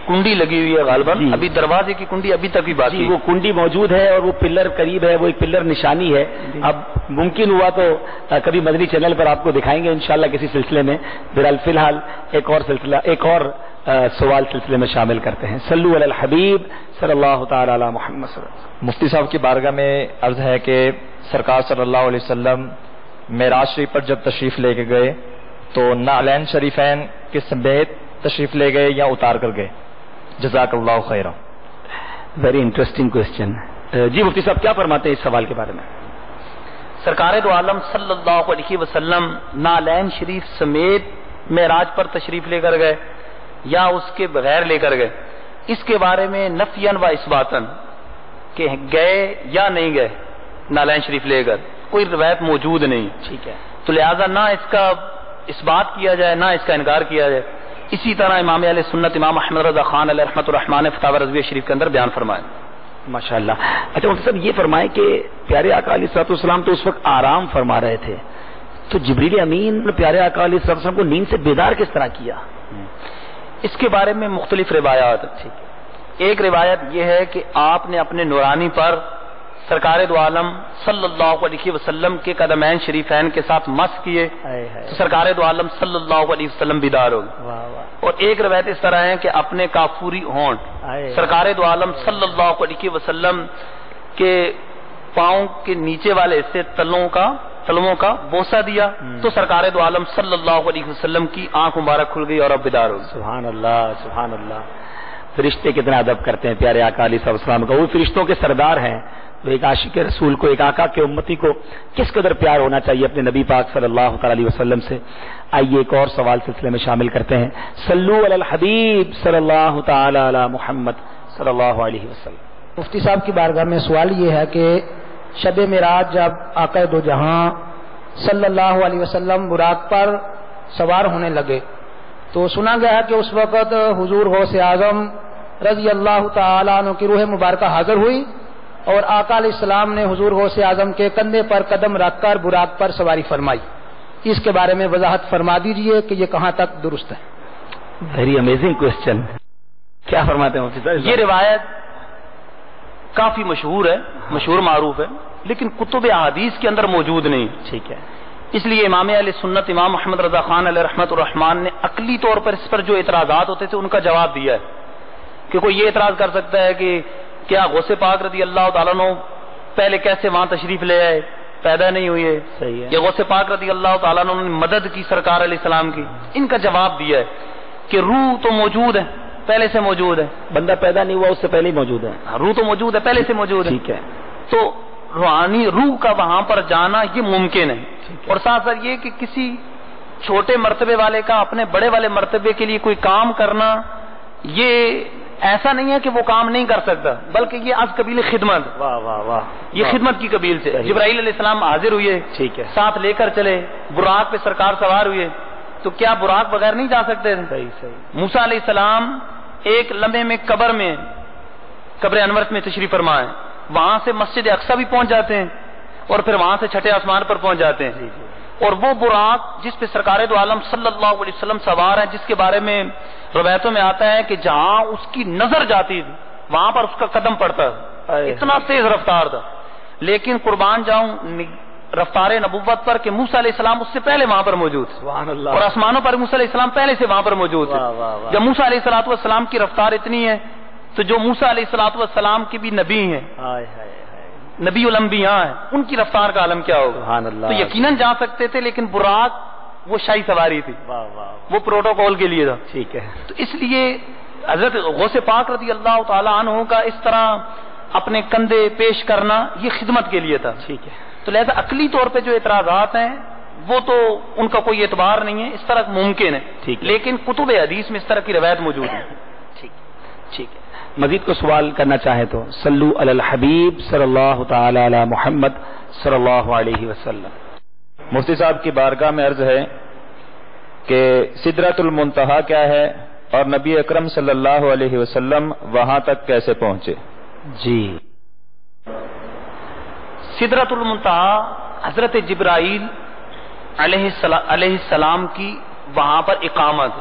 کنڈی لگی ہوئی ہے غالباً، جی، ابھی دروازے کی کنڈی ابھی تک بھی باقی، وہ کنڈی موجود ہے اور وہ پلر قریب ہے، وہ ایک پلر نشانی ہے، اب ممکن ہوا تو کبھی مدنی چینل پر آپ کو دکھائیں گے انشاءاللہ کسی سلسلے میں، بہرحال فی الحال ایک اور سوال سلسلے میں شامل کرتے ہیں۔ صلو علی الحبیب صلی اللہ تعالی علی محمد صلی اللہ علیہ وسلم۔ مفتی صاحب کی بارگاہ میں عرض ہے کہ سرکار صلی اللہ علیہ وسلم معراج شریف پر جب تشریف لے کے گئے تو نعلین شریفین کے سمیت تشریف لے گئے یا اتار کر گئے؟ جزاک اللہ خیرا۔ Very interesting question. جی مفتی صاحب کیا فرماتے ہیں اس سوال کے بارے میں؟ سرکار دو عالم صلی اللہ علیہ وسلم نعلین شریف سمیت معراج پر تشریف لے کر گئے یا اس کے بغیر لے کر گئے، اس کے بارے میں نفیاً و اثباتاً کہ گئے یا نہیں گئے نعلین شریف لے کر کوئی روایت موجود نہیں، ٹھیک ہے، تو لہذا نہ اس کا اس بات کیا جائے نہ اس کا انکار کیا جائے۔ اسی طرح امام اہل سنت امام احمد رضا خان علیہ رحمۃ الرحمٰن نے فتاوی رضویہ شریف کے اندر بیان فرمایا۔ ماشاءاللہ۔ اچھا مفتی صاحب یہ فرمائیں کہ پیارے آقا علیہ الصلوۃ والسلام تو اس وقت آرام فرما رہے تھے، تو جبریل امین نے پیارے آقا علیہ الصلوۃ والسلام کو نیند سے بیدار کس طرح کیا؟ اس کے بارے میں مختلف روایات، ایک روایت یہ ہے کہ آپ نے اپنے نورانی پر سرکار دو عالم صلی اللہ علیہ وسلم کے قدمین شریفین کے ساتھ مس کیے تو سرکار دو عالم صلی اللہ علیہ وسلم بیدار ہو گئے، اور ایک روایت اس طرح ہے کہ اپنے کافوری ہونٹ سرکار دو عالم صلی اللہ علیہ وسلم کے پاؤں کے نیچے والے حصے تلووں کا بوسہ دیا تو سرکار دو عالم صلی اللہ علیہ وسلم کی آنکھ مبارک کھل گئی اور اب بیدار ہو گئی۔ سبحان اللہ سبحان اللہ۔ فرشتے کتنا ادب کرتے ہیں پیارے آقا علیہ السلام کا، وہ فرشتوں کے سردار ہیں، تو ایک عاشق رسول کو، ایک آقا کے امتی کو کس قدر پیار ہونا چاہیے اپنے نبی پاک صلی اللہ تعالی علیہ وسلم سے۔ آئیے ایک اور سوال سلسلے میں شامل کرتے ہیں۔ صلو علی الحبیب صلی اللہ تعالی علی محمد صلی اللہ علیہ وسلم۔ مفتی صاحب کی بارگاہ میں سوال یہ ہے کہ شب معراج جب آقا دو جہاں صلی اللہ علیہ وسلم براق پر سوار ہونے لگے تو سنا گیا ہے کہ اس وقت حضور غوث اعظم رضی اللہ تعالیٰ عنہ کی روح مبارکہ حاضر ہوئی اور آقا علیہ السلام نے حضور غوث اعظم کے کندھے پر قدم رکھ کر براق پر سواری فرمائی، اس کے بارے میں وضاحت فرما دیجئے کہ یہ کہاں تک درست ہے؟ ویری امیزنگ کوشچن، کیا فرماتے ہیں مفتی صاحب؟ یہ روایت کافی مشہور ہے، مشہور معروف ہے، لیکن کتب احادیث کے اندر موجود نہیں، ٹھیک ہے، اس لیے امام اہل سنت امام محمد رضا خان علیہ رحمۃ الرحمٰن نے عقلی طور پر اس پر جو اعتراضات ہوتے تھے ان کا جواب دیا ہے کہ کوئی یہ اعتراض کر سکتا ہے کہ کیا غوث پاک رضی اللہ تعالیٰ عنہ پہلے کیسے وہاں تشریف لے آئے، پیدا نہیں ہوئے، صحیح ہے، یا غوث پاک رضی اللہ تعالیٰ عنہ نے مدد کی سرکار علیہ السلام کی؟ ان کا جواب دیا ہے کہ روح تو موجود ہے، پہلے سے موجود ہے، بندہ پیدا نہیں ہوا اس سے پہلے ہی موجود ہے، روح تو موجود ہے، پہلے سے موجود ہے، ٹھیک ہے، تو روحانی روح کا وہاں پر جانا یہ ممکن ہے، اور ساتھ ساتھ یہ کہ کسی چھوٹے مرتبے والے کا اپنے بڑے والے مرتبے کے لیے کوئی کام کرنا یہ ایسا نہیں ہے کہ وہ کام نہیں کر سکتا، بلکہ یہ از قبیل خدمت، واہ واہ واہ، یہ خدمت کی قبیل سے جبرائیل علیہ السلام حاضر ہوئے، ٹھیک ہے، ساتھ لے کر چلے، براق پہ سرکار سوار ہوئے، تو کیا براق بغیر نہیں جا سکتے تھے؟ صحیح صحیح، موسیٰ علیہ السلام ایک لمحے میں قبر انور میں تشریف فرما ہے، وہاں سے مسجد اقصی بھی پہنچ جاتے ہیں اور پھر وہاں سے چھٹے آسمان پر پہنچ جاتے ہیں، اور وہ براق جس پہ سرکار دو عالم صلی اللہ علیہ وسلم سوار ہیں، جس کے بارے میں روایتوں میں آتا ہے کہ جہاں اس کی نظر جاتی تھی وہاں پر اس کا قدم پڑتا تھا، اتنا تیز رفتار تھا، لیکن قربان جاؤں رفتار نبوت پر کہ موسیٰ علیہ السلام اس سے پہلے وہاں پر موجود، سبحان اللہ، اور آسمانوں پر موسیٰ علیہ السلام پہلے سے وہاں پر موجود تھے۔ جب موسیٰ علیہ السلام کی رفتار اتنی ہے تو جو موسیٰ علیہ السلام کے بھی نبی ہیں، نبی الانبیاء ہیں، ان کی رفتار کا عالم کیا ہوگا؟ سبحان اللہ، تو یقیناً جا سکتے تھے، لیکن براق وہ شاہی سواری تھی، وہ پروٹوکول کے لیے تھا، ٹھیک ہے، تو اس لیے حضرت غوث پاک رضی اللہ تعالی عنہ کا اس طرح اپنے کندھے پیش کرنا یہ خدمت کے لیے تھا. ٹھیک ہے. تو لہذا عقلی طور پہ جو اعتراضات ہیں وہ تو ان کا کوئی اعتبار نہیں ہے، اس طرح ممکن ہے. ٹھیک ہے. لیکن کتب حدیث میں اس طرح کی روایت موجود ہے. ٹھیک ٹھیک ہے. مزید کو سوال کرنا چاہے تو صلو علی الحبیب صلی اللہ تعالی علی محمد صلی اللہ علیہ وسلم. مفتی صاحب کی بارگاہ میں عرض ہے کہ سدرۃ المنتہا کیا ہے اور نبی اکرم صلی اللہ علیہ وسلم وہاں تک کیسے پہنچے؟ جی. سدرۃ المنتہا حضرت جبرائیل علیہ السلام کی وہاں پر اقامت.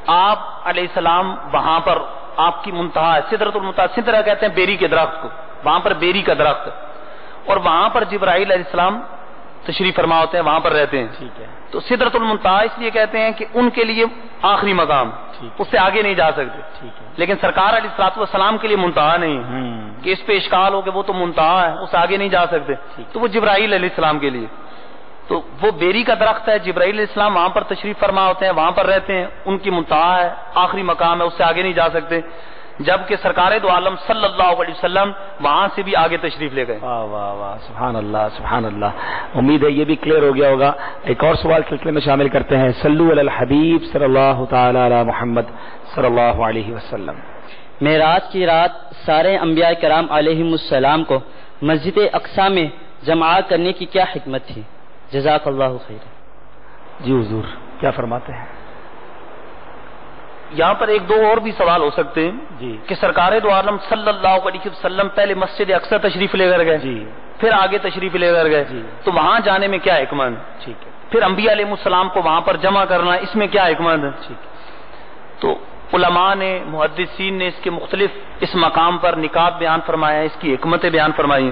آپ علیہ السلام وہاں پر آپ کی منتہا ہے. سدرۃ المنتہا، سدرہ کہتے ہیں بیری کے درخت کو، وہاں پر بیری کا درخت، اور وہاں پر جبرائیل علیہ السلام تشریف فرما ہوتے ہیں، وہاں پر رہتے ہیں. ٹھیک ہے. تو سدرۃ المنتہا اس لیے کہتے ہیں کہ ان کے لیے آخری مقام، اس سے آگے نہیں جا سکتے. ٹھیک ہے. لیکن سرکار علیہ الصلوۃ والسلام کے لیے منتہا نہیں کہ اس پہ اشکال ہو کہ وہ تو منتہا ہے، اس سے آگے نہیں جا سکتے. تو وہ جبرائیل علیہ السلام کے لیے، تو وہ بیری کا درخت ہے، جبرائیل علیہ السلام وہاں پر تشریف فرما ہوتے ہیں، وہاں پر رہتے ہیں، ان کی منتہا ہے، آخری مقام ہے، اس سے آگے نہیں جا سکتے. جبکہ سرکار دو عالم صلی اللہ علیہ وسلم وہاں سے بھی آگے تشریف لے گئے. واہ واہ واہ، سبحان اللہ سبحان اللہ. امید ہے یہ بھی کلیئر ہو گیا ہوگا. ایک اور سوال سلسلے میں شامل کرتے ہیں. صلو علی الحبیب صلی اللہ تعالی علی محمد صلی اللہ علیہ وسلم. معراج کی رات سارے انبیاء کرام علیہم السلام کو مسجد اقصی میں جمع کرنے کی کیا حکمت تھی؟ جزاک اللہ خیر. جی حضور کیا فرماتے ہیں؟ یہاں پر ایک دو اور بھی سوال ہو سکتے ہیں جی. کہ سرکار دو عالم صلی اللہ علیہ وسلم پہلے مسجد اقصی تشریف لے کر گئے، جی. پھر آگے تشریف لے کر گئے، جی. تو وہاں جانے میں کیا حکمت؟ ٹھیک ہے. پھر انبیاء علیہ السلام کو وہاں پر جمع کرنا، اس میں کیا حکمت ہے؟ ٹھیک ہے. تو علماء نے، محدثین نے اس کے مختلف اس مقام پر نکات بیان فرمایا، اس کی حکمتیں بیان فرمائی.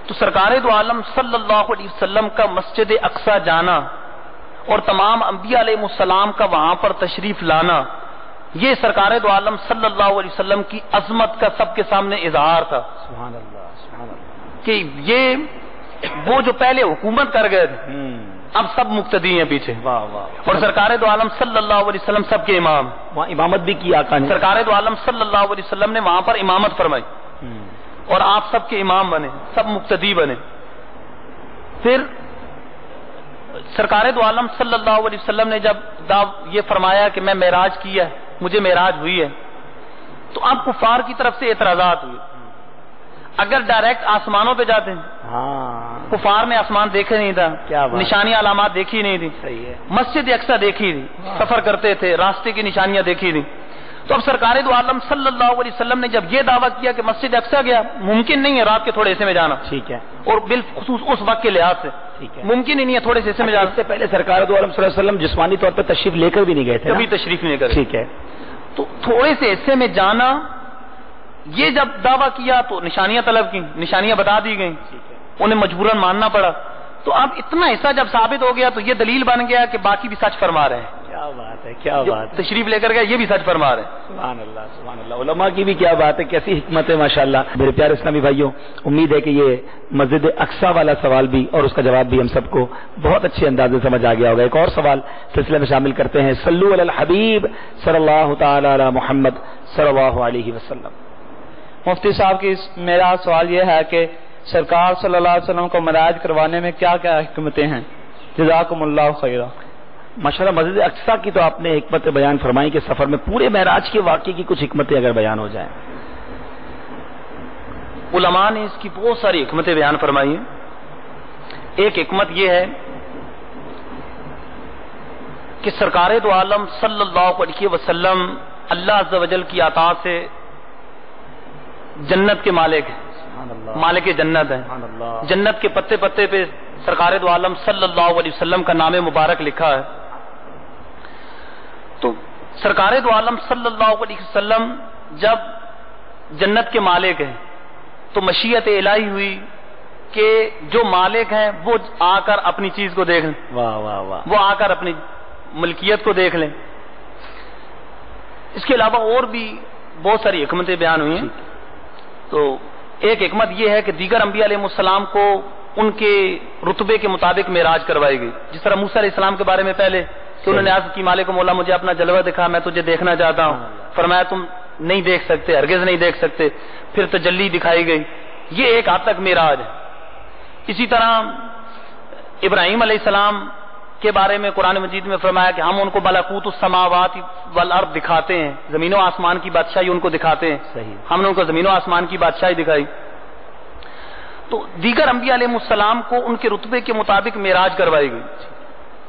تو سرکار دو عالم صلی اللہ علیہ وسلم کا مسجد اقصی جانا اور تمام انبیاء علیہ السلام کا وہاں پر تشریف لانا، یہ سرکار دو عالم صلی اللہ علیہ وسلم کی عظمت کا سب کے سامنے اظہار تھا. سبحان اللہ سبحان اللہ. کہ یہ وہ جو پہلے حکومت کر گئے تھے اب سب مقتدی ہیں پیچھے. واہ واہ. اور سرکار دو عالم صلی اللہ علیہ وسلم سب کے امام، وہاں امامت بھی کی آقا نے. سرکار دو عالم صلی اللہ علیہ وسلم نے وہاں پر امامت فرمائی اور آپ سب کے امام بنے، سب مقتدی بنے. پھر سرکار دو عالم صلی اللہ علیہ وسلم نے جب یہ فرمایا کہ میں معراج کیا ہے، مجھے معراج ہوئی ہے، تو اب کفار کی طرف سے اعتراضات ہوئے. اگر ڈائریکٹ آسمانوں پہ جاتے ہیں، کفار نے آسمان دیکھے نہیں تھا، نشانیاں علامات دیکھی نہیں تھی، صحیح ہے. مسجد اقصی دیکھی تھی، سفر کرتے تھے، راستے کی نشانیاں دیکھی تھی. تو اب سرکار دو عالم صلی اللہ علیہ وسلم نے جب یہ دعویٰ کیا کہ مسجد اقصی گیا، ممکن نہیں ہے رات کے تھوڑے حصے میں جانا. ٹھیک ہے. اور بالخصوص اس وقت کے لحاظ سے ٹھیک ہے. ممکن ہی نہیں ہے تھوڑے سے حصے میں جانا. اس سے پہلے سرکار دو عالم صلی اللہ علیہ وسلم جسمانی طور پر تشریف لے کر بھی نہیں گئے تھے، کبھی تشریف نہیں کرے. ٹھیک ہے. تو تھوڑے سے حصے میں جانا، یہ جب دعویٰ کیا تو نشانیاں طلب کی، نشانیاں بتا دی گئیں، انہیں مجبوراً ماننا پڑا. تو اب اتنا حصہ جب ثابت ہو گیا تو یہ دلیل بن گیا کہ باقی بھی سچ فرما رہے ہیں. کیا بات ہے، کیا بات ہے. تشریف لے کر گئے یہ بھی سچ فرما رہے ہیں. سبحان اللہ سبحان اللہ. علماء کی بھی کیا بات ہے، کیسی حکمت ہے ماشاءاللہ. میرے پیارے اسلامی بھائیوں، امید ہے کہ یہ مسجد اقصی والا سوال بھی اور اس کا جواب بھی ہم سب کو بہت اچھے انداز سے سمجھ آ گیا ہوگا. ایک اور سوال سلسلے میں شامل کرتے ہیں. صلو علی الحبیب صلی اللہ تعالی علی محمد صلی اللہ علیہ وسلم. مفتی صاحب کی میرا سوال یہ ہے کہ سرکار صلی اللہ علیہ وسلم کو معراج کروانے میں کیا کیا حکمتیں ہیں؟ جزاکم اللہ خیرہ. ماشاءاللہ مسجد اقصی کی تو آپ نے حکمت بیان فرمائی کہ سفر میں پورے معراج کے واقعے کی کچھ حکمتیں اگر بیان ہو جائیں. علماء نے اس کی بہت ساری حکمتیں بیان فرمائی ہیں. ایک حکمت یہ ہے کہ سرکار دو عالم صلی اللہ علیہ وسلم اللہ عز و جل کی عطا سے جنت کے مالک ہیں، مالک جنت ہے. جنت کے پتے پتے پہ سرکار دو عالم صلی اللہ علیہ وسلم کا نام مبارک لکھا ہے. تو سرکار دو عالم صلی اللہ علیہ وسلم جب جنت کے مالک ہیں تو مشیت الہی ہوئی کہ جو مالک ہیں وہ آ کر اپنی چیز کو دیکھ لیں. واہ واہ واہ. وہ آ کر اپنی ملکیت کو دیکھ لیں. اس کے علاوہ اور بھی بہت ساری حکمتیں بیان ہوئی ہیں. تو ایک حکمت یہ ہے کہ دیگر انبیاء علیہ السلام کو ان کے رتبے کے مطابق معراج کروائی گئی. جس طرح موسیٰ علیہ السلام کے بارے میں پہلے کہ انہوں نے عرض کی مالک مولا مجھے اپنا جلوہ دکھا، میں تجھے دیکھنا چاہتا ہوں. فرمایا تم نہیں دیکھ سکتے، ہرگز نہیں دیکھ سکتے. پھر تجلی دکھائی گئی. یہ ایک حد تک معراج ہے. اسی طرح ابراہیم علیہ السلام کے بارے میں قرآن مجید میں فرمایا کہ ہم ان کو ملکوت السماوات والارض دکھاتے ہیں، زمین و آسمان کی بادشاہی ان کو دکھاتے ہیں. ہم نے ان کو زمین و آسمان کی بادشاہی دکھائی. تو دیگر انبیاء علیہ السلام کو ان کے رتبے کے مطابق معراج کروائی گئی.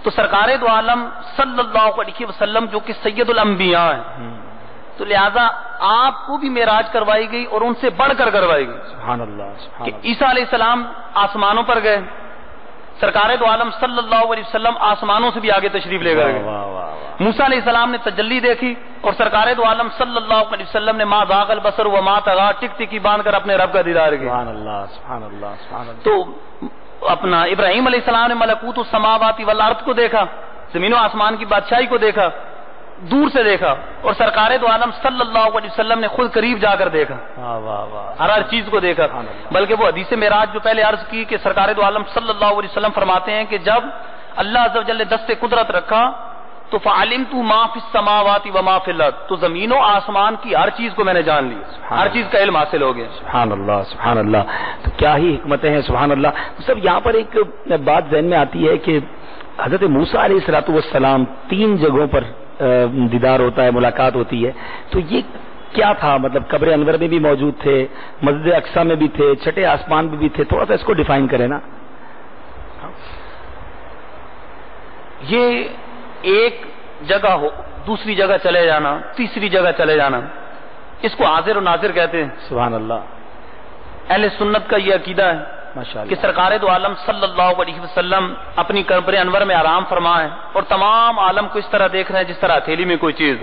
تو سرکار دو عالم صلی اللہ علیہ وسلم جو کہ سید الانبیاء ہیں، تو لہذا آپ کو بھی معراج کروائی گئی اور ان سے بڑھ کر کروائی گئی. سبحان اللہ. کہ عیسیٰ علیہ السلام آسمانوں پر گئے، سرکار دو عالم صلی اللہ علیہ وسلم آسمانوں سے بھی آگے تشریف لے گئے. موسیٰ علیہ السلام نے تجلی دیکھی اور سرکار دو عالم صلی اللہ علیہ وسلم نے ما ذاق البصر وما طغى ٹک ٹکی باندھ کر اپنے رب کا دیدار کیا. سبحان اللہ سبحان اللہ سبحان اللہ. تو اپنا ابراہیم علیہ السلام نے ملکوت السماوات والارض کو دیکھا، زمین و آسمان کی بادشاہی کو دیکھا، دور سے دیکھا. اور سرکار دو عالم صلی اللہ علیہ وسلم نے خود قریب جا کر دیکھا، ہر چیز کو دیکھا. بلکہ وہ حدیث معراج جو پہلے عرض کی کہ سرکار دو عالم صلی اللہ علیہ وسلم فرماتے ہیں کہ جب اللہ عز و جل نے دست قدرت رکھا تو فعلمت ما فی السماوات وما فی الارض، تو زمین و آسمان کی ہر چیز کو میں نے جان لی، ہر چیز کا علم حاصل ہو گیا. سبحان اللہ سبحان اللہ. تو کیا ہی حکمتیں ہیں. سبحان اللہ. سب یہاں پر ایک بات ذہن میں آتی ہے کہ حضرت موسیٰ علیہ السلام 3 جگہوں پر دیدار ہوتا ہے، ملاقات ہوتی ہے. تو یہ کیا تھا؟ مطلب قبر انور میں بھی موجود تھے، مسجد اقصی میں بھی تھے، چھٹے آسمان میں بھی تھے. تھوڑا سا اس کو ڈیفائن کریں نا. یہ ایک جگہ ہو، دوسری جگہ چلے جانا، تیسری جگہ چلے جانا، اس کو حاضر و ناظر کہتے ہیں. سبحان اللہ. اہل سنت کا یہ عقیدہ ہے کہ سرکار دو عالم صلی اللہ علیہ وسلم اپنی قبر انور میں آرام فرمائے اور تمام عالم کو اس طرح دیکھ رہے ہیں جس طرح ہتھیلی میں کوئی چیز.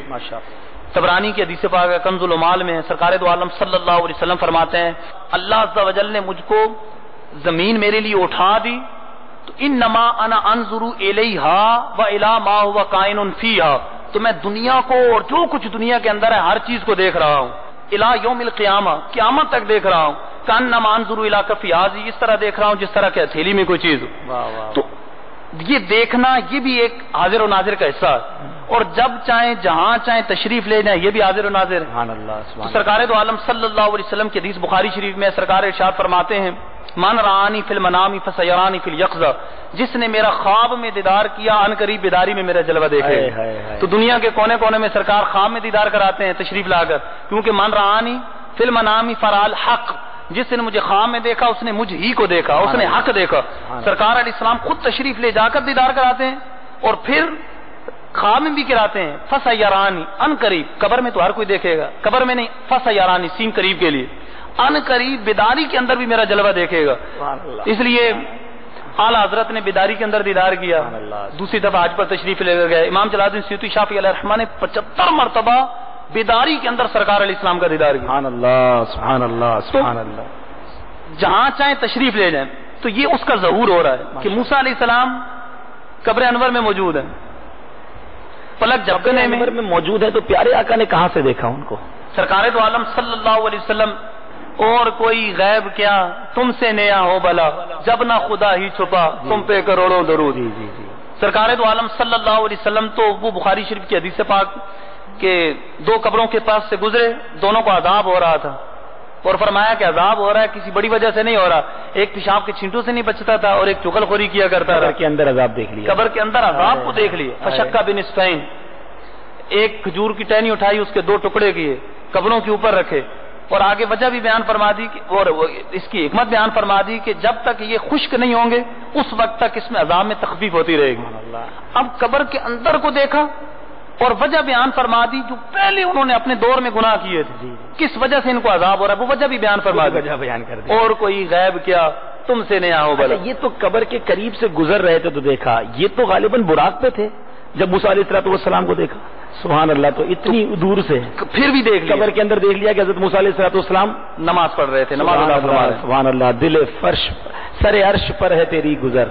طبرانی کی حدیث پاک کنز العمال میں سرکار دو عالم صلی اللہ علیہ وسلم فرماتے ہیں اللہ عز و جل نے مجھ کو زمین میرے لیے اٹھا دی تو انما انا انظر الیہا و الی ما هو کائن فیہا، تو میں دنیا کو اور جو کچھ دنیا کے اندر ہے ہر چیز کو دیکھ رہا ہوں. الی یوم القیامہ، قیامت تک دیکھ رہا ہوں. کانما انظر الی کفی حاضی، اس طرح دیکھ رہا ہوں جس طرح کہ ہتھیلی میں کوئی چیز ہو. تو یہ دیکھنا یہ بھی ایک حاضر و ناظر کا حصہ ہے. اور جب چاہیں جہاں چاہیں تشریف لے جائیں یہ بھی حاضر و ناظر ہے. تو سرکار دو عالم صلی اللہ علیہ وسلم کی حدیث بخاری شریف میں سرکار ارشاد فرماتے ہیں من رآنی فی المنام فسیرانی فی الیقظہ، جس نے میرا خواب میں دیدار کیا ان قریب بیداری میں میرا جلوہ دیکھے. تو دنیا کے کونے کونے میں سرکار خواب میں دیدار کراتے ہیں تشریف لا کر، کیونکہ من رآنی فی المنام فرال حق، جس نے مجھے خواب میں دیکھا اس نے مجھ ہی کو دیکھا، اس نے حق دیکھا. سرکار علیہ السلام خود تشریف لے جا کر دیدار کراتے ہیں اور پھر خواب میں بھی کراتے ہیں. فسیرانی ان قریب، قبر میں تو ہر کوئی دیکھے گا، قبر میں نہیں. فسیرانی سین قریب کے لیے، ان قریب بیداری کے اندر بھی میرا جلوہ دیکھے گا. اس لیے اعلیٰ حضرت نے بیداری کے اندر دیدار کیا، دوسری دفعہ حج پر تشریف لے گئے. امام جلال الدین سیوطی شافعی علیہ الرحمہ نے 75 مرتبہ بیداری کے اندر سرکار علیہ السلام کا دیدار کیا. سبحان اللہ سبحان اللہ سبحان اللہ. جہاں چاہیں تشریف لے جائیں. تو یہ اس کا ظہور ہو رہا ہے کہ موسیٰ علیہ السلام قبر انور میں موجود ہیں، پلک جھپکنے میں موجود ہے. تو پیارے آقا نے کہاں سے دیکھا ان کو؟ سرکار دو عالم صلی اللہ علیہ وسلم اور کوئی غیب کیا تم سے نیا ہو بلا، جب نہ خدا ہی چھپا تم پہ کروڑوں درود. سرکار دو عالم صلی اللہ علیہ وسلم تو وہ بخاری شریف کی حدیث پاک کہ 2 قبروں کے پاس سے گزرے، دونوں کو عذاب ہو رہا تھا اور فرمایا کہ عذاب ہو رہا ہے کسی بڑی وجہ سے نہیں ہو رہا، ایک پیشاب کے چھینٹوں سے نہیں بچتا تھا اور ایک چغل خوری کیا کرتا تھا. قبر کے اندر عذاب دیکھ لیا، قبر کے اندر عذاب کو دیکھ لیا. فشکا بنصفین، ایک کھجور کی ٹہنی اٹھائی اس کے 2 ٹکڑے کیے قبروں کے اوپر رکھے اور آگے وجہ بھی بیان فرما دی اور اس کی حکمت بیان فرما دی کہ جب تک یہ خشک نہیں ہوں گے اس وقت تک اس میں عذاب میں تخفیف ہوتی رہے گی. اب قبر کے اندر کو دیکھا اور وجہ بیان فرما دی جو پہلے انہوں نے اپنے دور میں گناہ کیے تھے، کس وجہ سے ان کو عذاب ہو رہا ہے وہ وجہ بھی بیان فرما دی. اور کوئی غیب کیا تم سے نیا ہو بلا. یہ تو قبر کے قریب سے گزر رہے تھے تو دیکھا، یہ تو غالباً براق پہ تھے جب موسیٰ علیہ السلام کو دیکھا. سبحان اللہ. تو اتنی دور سے پھر بھی دیکھ لیا، قبر کے اندر دیکھ لیا کہ حضرت موسیٰ علیہ السلام نماز پڑھ رہے تھے، نماز ادا فرما رہے. سبحان اللہ. دل فرش سر عرش پر ہے تیری گزر،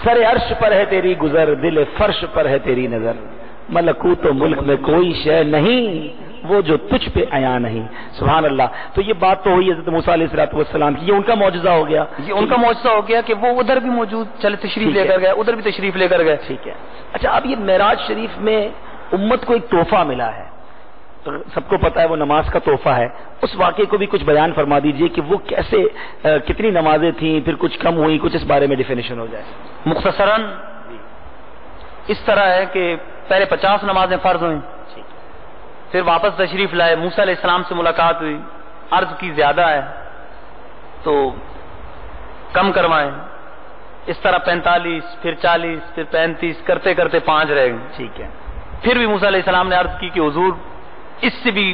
سر عرش پر ہے تیری گزر، دل فرش پر ہے تیری نظر، ملکوت و ملک میں کوئی شے نہیں وہ جو تجھ پہ عیاں نہیں. سبحان اللہ. تو یہ بات تو ہوئی حضرت موسیٰ علیہ السلام کی, یہ ان کا معجزہ ہو گیا, یہ ان کا معجزہ ہو گیا کہ وہ ادھر بھی موجود چلے تشریف لے کر گئے, ادھر بھی تشریف لے کر گئے. ٹھیک ہے. اچھا, اب یہ معراج شریف میں امت کو ایک تحفہ ملا ہے, سب کو پتا ہے وہ نماز کا تحفہ ہے. اس واقعے کو بھی کچھ بیان فرما دیجئے کہ وہ کیسے, کتنی نمازیں تھیں, پھر کچھ کم ہوئی, کچھ اس بارے میں ڈیفینیشن ہو جائے. مختصراً اس طرح ہے کہ پہلے 50 نمازیں فرض ہوئیں, پھر واپس تشریف لائے, موسیٰ علیہ السلام سے ملاقات ہوئی, عرض کی زیادہ ہے تو کم کروائیں, اس طرح 45, پھر 40, پھر 35 کرتے کرتے 5 رہ گئے. ٹھیک ہے. پھر بھی موسیٰ علیہ السلام نے عرض کی کہ حضور اس سے بھی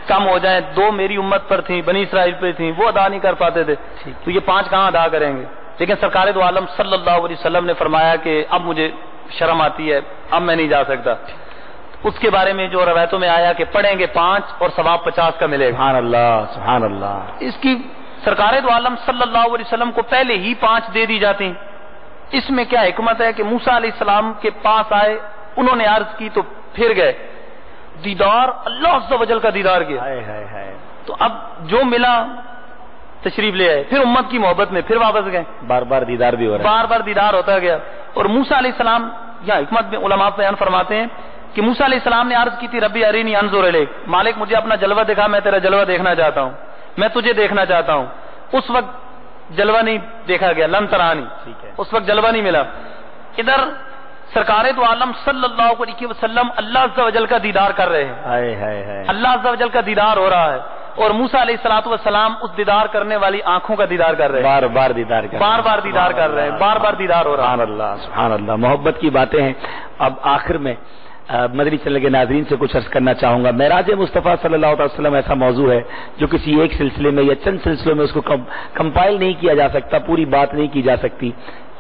کم ہو جائیں, 2 میری امت پر تھیں, بنی اسرائیل پہ تھیں, وہ ادا نہیں کر پاتے تھے, تو یہ 5 کہاں ادا کریں گے. لیکن سرکار دو عالم صلی اللہ علیہ وسلم نے فرمایا کہ اب مجھے شرم آتی ہے, اب میں نہیں جا سکتا. اس کے بارے میں جو روایتوں میں آیا کہ پڑھیں گے 5 اور ثواب 50 کا ملے گا. سبحان اللہ, سبحان اللہ. اس کی سرکار دو عالم صلی اللہ علیہ وسلم کو پہلے ہی 5 دے دی جاتی. اس میں کیا حکمت ہے کہ موسیٰ علیہ السلام کے پاس آئے, انہوں نے عرض کی تو پھر گئے, دیدار اللہ عز و جل کا دیدار کیا. تو اب جو ملا تشریف لے آئے, پھر امت کی محبت میں پھر واپس گئے, بار بار دیدار بھی ہو رہا ہے, بار بار دیدار ہوتا گیا. اور موسیٰ علیہ السلام, یہاں حکمت میں علماء بیان فرماتے ہیں کہ موسیٰ علیہ السلام نے عرض کی تھی ربی ارینی انظر الیک, مالک مجھے اپنا جلوہ دکھا, میں تیرا جلوہ دیکھنا چاہتا ہوں, میں تجھے دیکھنا چاہتا ہوں. اس وقت جلوہ نہیں دیکھا گیا, لن ترانی, اس وقت جلوہ نہیں ملا. ادھر سرکار دو عالم صلی اللہ علیہ وسلم اللہ عز و جل کا دیدار کر رہے ہیں, اللہ عز و جل کا دیدار ہو رہا ہے, اور موسیٰ علیہ السلام اس دیدار کرنے والی آنکھوں کا دیدار کر رہے ہیں, بار بار دیدار کر رہے ہیں, بار بار دیدار ہو رہا ہے. سبحان اللہ, سبحان اللہ. محبت کی باتیں ہیں. اب آخر میں مدنی چینل کے ناظرین سے کچھ عرض کرنا چاہوں گا. معراج مصطفیٰ صلی اللہ علیہ وسلم ایسا موضوع ہے جو کسی ایک سلسلے میں یا چند سلسلوں میں اس کو کمپائل نہیں کیا جا سکتا, پوری بات نہیں کی جا سکتی.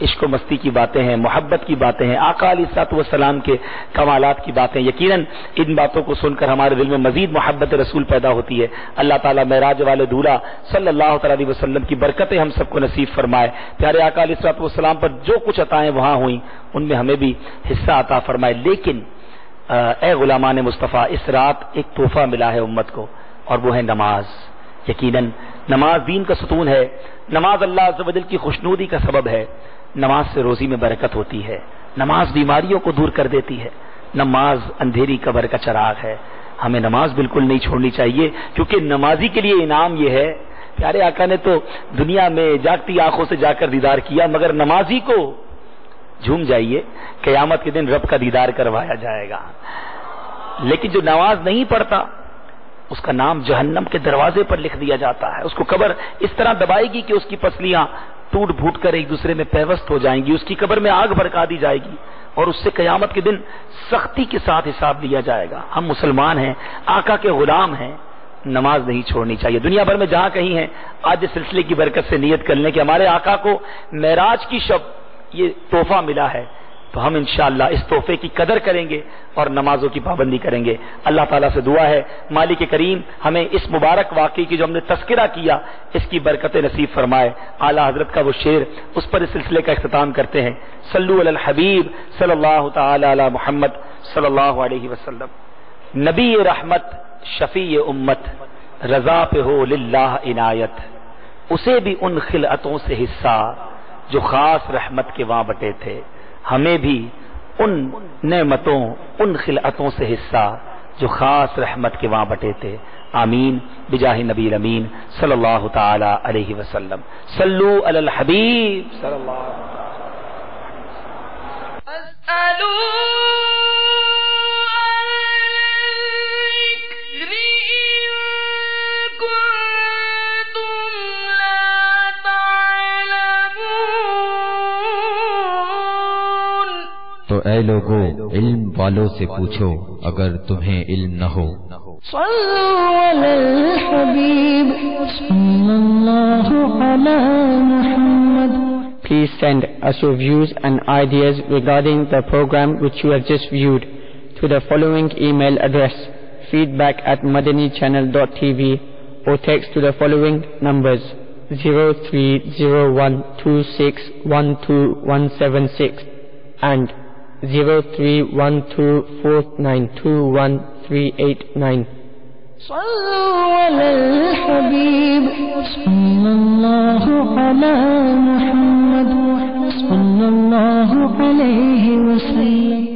عشق و مستی کی باتیں ہیں, محبت کی باتیں ہیں, آقا علیہ الصلوۃ والسلام کے کمالات کی باتیں. یقیناً ان باتوں کو سن کر ہمارے دل میں مزید محبت رسول پیدا ہوتی ہے. اللہ تعالیٰ معراج والے دولہا صلی اللہ علیہ وسلم کی برکتیں ہم سب کو نصیب فرمائے. پیارے آقا علیہ الصلوۃ والسلام پر جو کچھ عطائیں وہاں ہوئیں ان میں ہمیں بھی حصہ عطا فرمائے. لیکن اے غلامان مصطفیٰ, اس رات ایک تحفہ ملا ہے امت کو, اور وہ ہے نماز. یقیناً نماز دین کا ستون ہے, نماز اللہ عز و جل کی خوشنودی کا سبب ہے. نماز سے روزی میں برکت ہوتی ہے, نماز بیماریوں کو دور کر دیتی ہے, نماز اندھیری قبر کا چراغ ہے. ہمیں نماز بالکل نہیں چھوڑنی چاہیے, کیونکہ نمازی کے لیے انعام یہ ہے. پیارے آقا نے تو دنیا میں جاگتی آنکھوں سے جا کر دیدار کیا, مگر نمازی کو جھوم جائیے, قیامت کے دن رب کا دیدار کروایا جائے گا. لیکن جو نماز نہیں پڑھتا اس کا نام جہنم کے دروازے پر لکھ دیا جاتا ہے. اس کو قبر اس طرح دبائے گی کہ اس کی پسلیاں ٹوٹ پھوٹ کر ایک دوسرے میں پیوست ہو جائیں گی, اس کی قبر میں آگ بھڑکا دی جائے گی, اور اس سے قیامت کے دن سختی کے ساتھ حساب لیا جائے گا. ہم مسلمان ہیں, آقا کے غلام ہیں, نماز نہیں چھوڑنی چاہیے. دنیا بھر میں جہاں کہیں ہیں, آج اس سلسلے کی برکت سے نیت کر لیں کہ ہمارے آقا کو معراج کی شب یہ تحفہ ملا ہے, تو ہم انشاءاللہ اس تحفے کی قدر کریں گے اور نمازوں کی پابندی کریں گے. اللہ تعالیٰ سے دعا ہے مالک کریم ہمیں اس مبارک واقعے کی جو ہم نے تذکرہ کیا اس کی برکتیں نصیب فرمائے. اعلیٰ حضرت کا وہ شعر, اس پر اس سلسلے کا اختتام کرتے ہیں. صلو علی الحبیب صلی اللہ تعالی علی محمد صلی اللہ علیہ وسلم. نبی رحمت شفیع امت, رضا پہ ہو للہ عنایت, اسے بھی ان خلعتوں سے حصہ جو خاص رحمت کے وہاں بٹے تھے. ہمیں بھی ان نعمتوں, ان خلعتوں سے حصہ جو خاص رحمت کے وہاں بٹے تھے. آمین بجاہ نبی الامین صلی اللہ تعالی علیہ وسلم. صلو علی الحبیب صلی اللہ علیہ تو اے لوگو علم والوں سے پوچھو اگر تمہیں علم نہ ہو. صلو علی الحبیب صلی اللہ علی محمد. Please send us your views and ideas regarding the program which you have just viewed to the following email address: feedback@madanichannel.tv, or text to the following numbers: 030126127176 and 031249213889. صلوا على الحبيب صلى الله على محمد صلى الله عليه وسلم.